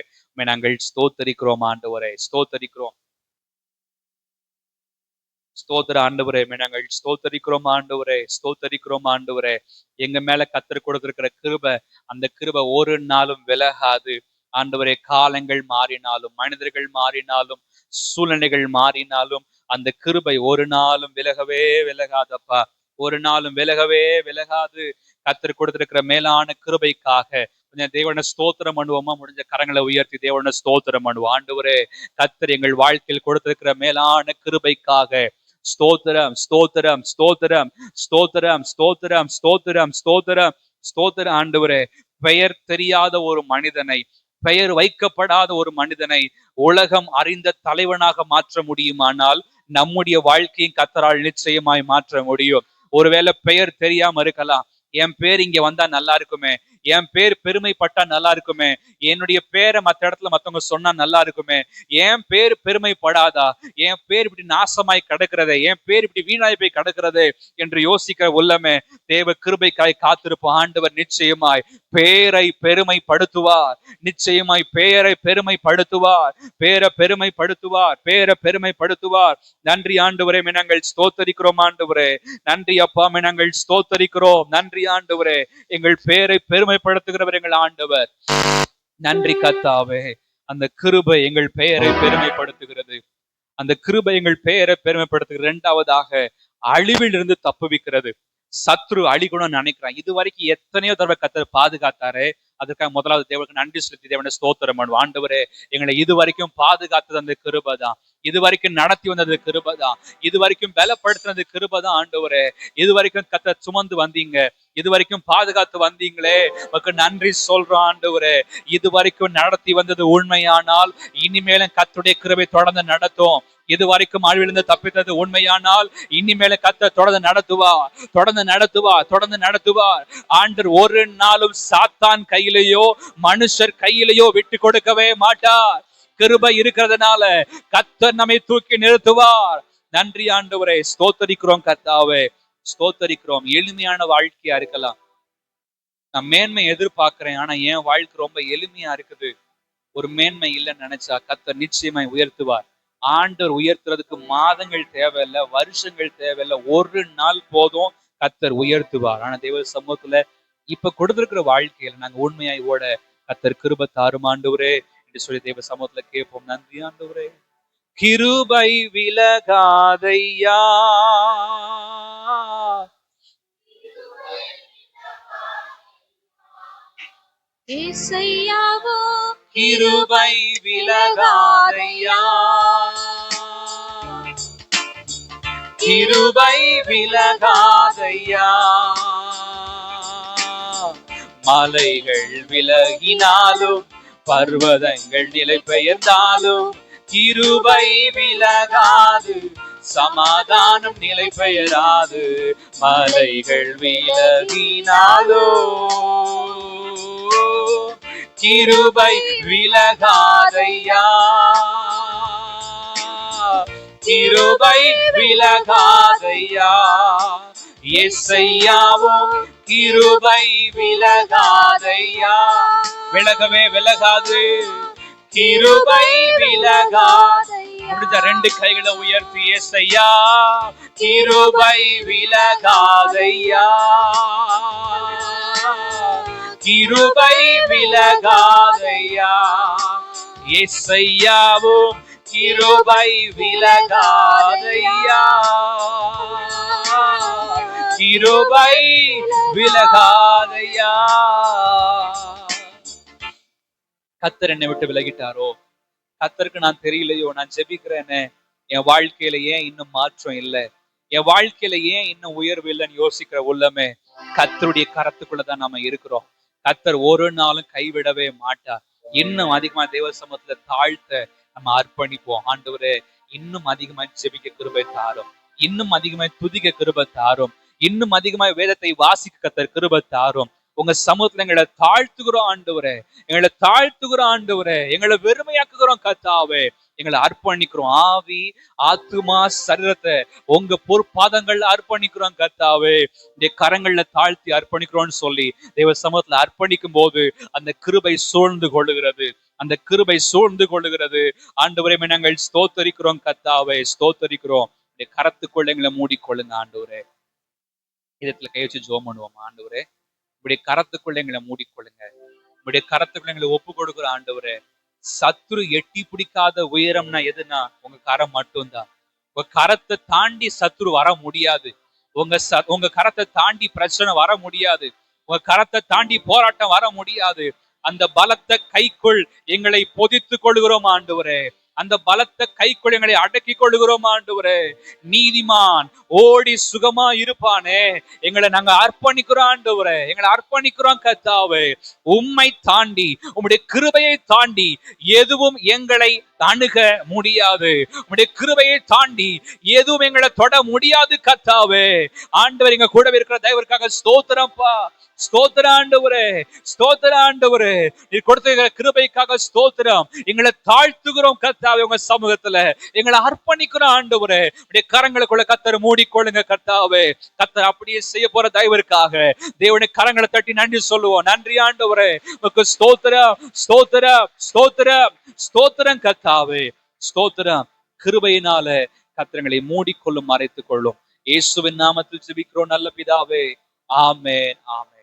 நாங்கள் ஸ்தோத்தரிக்கிறோம் ஆண்டவரே, ஸ்தோத்தரிக்கிறோம். ஸ்தோத்திர ஆண்டவரே, நாங்கள் ஸ்தோத்தரிக்கிறோம் ஆண்டவரே, ஸ்தோத்தரிக்கிறோம் ஆண்டவரே. எங்க மேல கர்த்தர் கொடுத்திருக்கிற கிருபை, அந்த கிருபை ஒரு நாளும் விலகாது ஆண்டவரே. காலங்கள் மாறினாலும், மனிதர்கள் மாறினாலும், சூழ்நிலைகள் மாறினாலும் அந்த கிருபை ஒரு நாளும் விலகவே விலகாதப்பா, ஒரு நாளும் விலகவே விலகாது. கர்த்தர் கொடுத்திருக்கிற மேலான கிருபைக்காக கொஞ்சம் தேவனை ஸ்தோத்திரம் பண்ணுவோமா? முடிஞ்ச கரங்களை உயர்த்தி தேவனை ஸ்தோத்திரம் பண்ணுவோம். ஆண்டவரே, கர்த்தர் எங்கள் வாழ்க்கையில் கொடுத்திருக்கிற மேலான கிருபைக்காக ஸ்தோத்திரம், ஸ்தோத்திரம், ஸ்தோத்திரம், ஸ்தோத்திரம், ஸ்தோத்திரம், ஸ்தோத்திரம், ஸ்தோத்திரம், ஸ்தோத்திரம். ஆண்டவரே, பெயர் தெரியாத ஒரு மனிதனை, பெயர் வைக்கப்படாத ஒரு மனிதனை உலகம் அறிந்த தலைவனாக மாற்ற முடியுமானால் நம்முடைய வாழ்க்கையும் கர்த்தரால் நிச்சயமாய் மாற்ற முடியும். ஒருவேளை பெயர் தெரியாம இருக்கலாம், என் பேர் இங்க வந்தா நல்லா இருக்குமே, என் பேர் பெருமைப்பட்டா நல்லா இருக்குமே, என்னுடைய பேரை மத்த இடத்துல மத்தவங்க சொன்னா நல்லா இருக்குமே, என் பேர் பெருமைப்படாதா, என் பேர் இப்படி நாசமாய் கிடக்கிறதே, என் பேர் இப்படி வீணாய் போய் கிடக்கிறதே என்று யோசிக்கிற உள்ளமே தேவ கிருபைக்காய் காத்திருப்போம். ஆண்டவர் நிச்சயமாய் பேரை பெருமைப்படுத்துவார், நிச்சயமாய் பேரை பெருமைப்படுத்துவார், பேரை பெருமைப்படுத்துவார், பேரை பெருமைப்படுத்துவார். நன்றி ஆண்டவரே, நாங்கள் ஸ்தோத்தரிக்கிறோம் ஆண்டவரே. நன்றி அப்பா, நாங்கள் ஸ்தோத்தரிக்கிறோம். நன்றி ஆண்டவரே, எங்கள் பேரை பெருமைப்படுத்துகிறவர் எங்கள் ஆண்டவர். நன்றி கர்த்தாவே. அந்த கிருபை எங்கள் பெயரை பெருமைப்படுத்துகிறது. அந்த கிருபை எங்கள் பெயரை பெருமைப்படுத்துகிறது. இரண்டாவதாக, அழிவில் இருந்து தப்புவிக்கிறது. சத்ரு அழிக்கணும்னு நினைக்கிறான். இது வரைக்கும் எத்தனையோ தடவை கர்த்தர் பாதுகாத்தாரு. அதற்காக முதலாவது தேவனுக்கு நன்றி செலுத்தி தேவனை ஸ்தோத்திரம் பண்ணுவோம். ஆண்டவரே, எங்களை இது வரைக்கும் பாதுகாத்தது அந்த கிருபை தான், இது வரைக்கும் நடத்தி வந்தது கிருபை தான், இது வரைக்கும் பலப்படுத்தினது கிருபை தான். ஆண்டவரே, இது வரைக்கும் கர்த்தர் சுமந்து வந்தீங்க, இது வரைக்கும் பாதுகாத்து வந்தீங்களே, உமக்கு நன்றி சொல்றோம் ஆண்டவரே. இது வரைக்கும் நடத்தி வந்தது உண்மையானால் இனிமேலும் கர்த்தருடைய கிருபை தொடர்ந்து நடத்தும். இது வரைக்கும் அழிவிலிருந்து தப்பித்தது உண்மையானால் இனிமேல கர்த்தர் தொடர்ந்து நடத்துவார், தொடர்ந்து நடத்துவார், தொடர்ந்து நடத்துவார். ஆண்டவர் ஒரு நாளும் சாத்தான் கையிலேயோ மனுஷர் கையிலேயோ விட்டு கொடுக்கவே மாட்டார். கிருபை இருக்கிறதுனால கர்த்தர் நம்மை தூக்கி நிறுத்துவார். நன்றி ஆண்டவரே, ஸ்தோத்தரிக்கிறோம் கர்த்தாவே, ஸ்தோத்தரிக்கிறோம். எளிமையான வாழ்க்கையா இருக்கலாம். நான் மேன்மை எதிர்பார்க்கிறேன், ஆனா என் வாழ்க்கை ரொம்ப எளிமையா இருக்குது. ஒரு மேன்மை இல்லைன்னு நினைச்சா கர்த்தர் நிச்சயமாய் உயர்த்துவார். ஆண்டவர் உயர்த்துறதுக்கு மாதங்கள் தேவையில்லை, வருஷங்கள் தேவையில்லை, ஒரு நாள் போதும் கர்த்தர் உயர்த்துவார். ஆனா தேவ சமூகத்துல இப்ப கொடுத்திருக்கிற வாழ்க்கையில நாங்க உண்மையாய் ஓட கர்த்தர் கிருபை தாரும் ஆண்டவரே என்று சொல்லி தேவ சமூகத்துல கேட்போம். நன்றி ஆண்டவரே. கிருபை விலகாதையா, இயேசையாவோ கிருபை விலகாதையா, கிருபை விலகாதையா. மலைகள் விலகினாலும் பர்வதங்கள் நிலை பெயர்ந்தாலும் கிருபை விலகாது, சமாதானம் நிலை பெயராது. மலைகள் விலகினாலோ கிருபை விலகாதையா, கிருபை விலகாதையா. இயேசையாவும் கிருபை விலகாதையா, விலகவே விலகாது, கிருபை விலகாதையா. முடிஞ்ச ரெண்டு கைகளை உயர்த்தி இயேசையா கிருபை விலகாதையா, கிருபை விலகாதையா. இயேசையாவும் கிருபை விலகாதையா, கிருபை விலகாதையா. கர்த்தர் என்னை விட்டு விலகிட்டாரோ, கர்த்தருக்கு நான் தெரியலையோ, நான் ஜெபிக்கிறேனே, என் வாழ்க்கையில ஏன் இன்னும் மாற்றம் இல்லை, என் வாழ்க்கையில ஏன் இன்னும் உயர்வு இல்லைன்னு யோசிக்கிற உள்ளமே, கர்த்தருடைய கரத்துக்குள்ளதான் நாம இருக்கிறோம். கர்த்தர் ஒரு நாளும் கைவிடவே மாட்டார். இன்னும் அதிகமா தேவ சமூகத்துல தாழ்த்த நம்ம அர்ப்பணிப்போம். ஆண்டவரே, இன்னும் அதிகமாய் ஜெபிக்க கிருபை தாரும், இன்னும் அதிகமாய் துதிக்க கிருபை தாரும், இன்னும் அதிகமாய் வேதத்தை வாசிக்க கர்த்தர் கிருபை தாரும். உங்க சமூகத்துல எங்களை தாழ்த்துகிறோம் ஆண்டவரே, எங்களை தாழ்த்துகிறோம் ஆண்டவரே, எங்களை வெறுமையாக்குகிறோம் கர்த்தாவே, எங்களை அர்ப்பணிக்கிறோம். ஆவி ஆத்துமா சரீரத்தை உங்க பொற்பாதங்கள்ல அர்ப்பணிக்கிறோம் கர்த்தாவே, இந்த கரங்கள்ல தாழ்த்தி அர்ப்பணிக்கிறோம்னு சொல்லி தேவ சமூகத்துல அர்ப்பணிக்கும் போது அந்த கிருபை சூழ்ந்து கொள்ளுகிறது, அந்த கிருபை சூழ்ந்து கொள்ளுகிறது. ஆண்டவரே, நாங்கள் ஸ்தோத்தரிக்கிறோம் கர்த்தாவே, ஸ்தோத்தரிக்கிறோம். இந்த கரத்துக்குள்ள எங்களை மூடிக்கொள்ளுங்க ஆண்டவரே. இதத்துல கை வச்சு ஜெபம் பண்ணுவோம். ஆண்டவரே, இப்படி கரத்துக்குள்ள எங்களை மூடிக்கொள்ளுங்க, இப்படி கரத்துக்குள்ள எங்களை ஒப்பு கொடுக்குற ஆண்டவரே. சத்ரு எட்டி பிடிக்காத உயரம்னா எதுனா உங்க கரம் மட்டும்தான். உங்க கரத்தை தாண்டி சத்ரு வர முடியாது, உங்க கரத்தை தாண்டி பிரச்சனை வர முடியாது, உங்க கரத்தை தாண்டி போராட்டம் வர முடியாது. அந்த பலத்த கைக்குள் எங்களை பொதித்துக் கொள்கிறோம் ஆண்டவரே. அந்த பலத்த கைக்குள் எங்களை அடக்கி கொள்ளுகிறோம் ஆண்டவரே. நீதிமான் ஓடி சுகமா இருப்பானே, எங்களை நாங்க அர்ப்பணிக்கிறோம் ஆண்டவரே, எங்களை அர்ப்பணிக்கிறோம் கர்த்தாவே. உம்மை தாண்டி, உம்முடைய கிருபையை தாண்டி எதுவும் எங்களை அணுக முடியாது. உம்முடைய கிருபையை தாண்டி எதுவும் எங்களை தொட முடியாது கர்த்தாவே. ஆண்டவர் எங்க கூட இருக்கிற தயவிற்காக ஸ்தோத்திரம்ப்பா. ஸ்தோத்திர ஆண்டவரே, ஸ்தோத்திர ஆண்டவரே. நீர் கொடுத்த கிருபைக்காக ஸ்தோத்திரம். எங்களை தாழ்த்துகிறோம் கர்த்தாவே உங்க சமூகத்துல. எங்களை அர்ப்பணிக்கிறோம் ஆண்டவரே. உடைய கரங்களுக்குள்ள கர்த்தர் மூடிக்கொள்ளுங்க கர்த்தாவே. கர்த்தர் அப்படியே செய்ய போற தயவிற்காக தேவனுடைய கரங்களை தட்டி நன்றி சொல்லுவோம். நன்றி ஆண்டவரே, உமக்கு ஸ்தோத்திரம், ஸ்தோத்திரம், ஸ்தோத்திரம், ஸ்தோத்திரம் கர்த்தாவே, ஸ்தோத்திரம். கிருபையினால கர்த்தர்களை மூடிக்கொள்ளும், மறைத்துக் கொள்ளும். இயேசுவின் நாமத்தில் ஜெபிக்கிறோம் நல்ல பிதாவே. ஆமென், ஆமென்.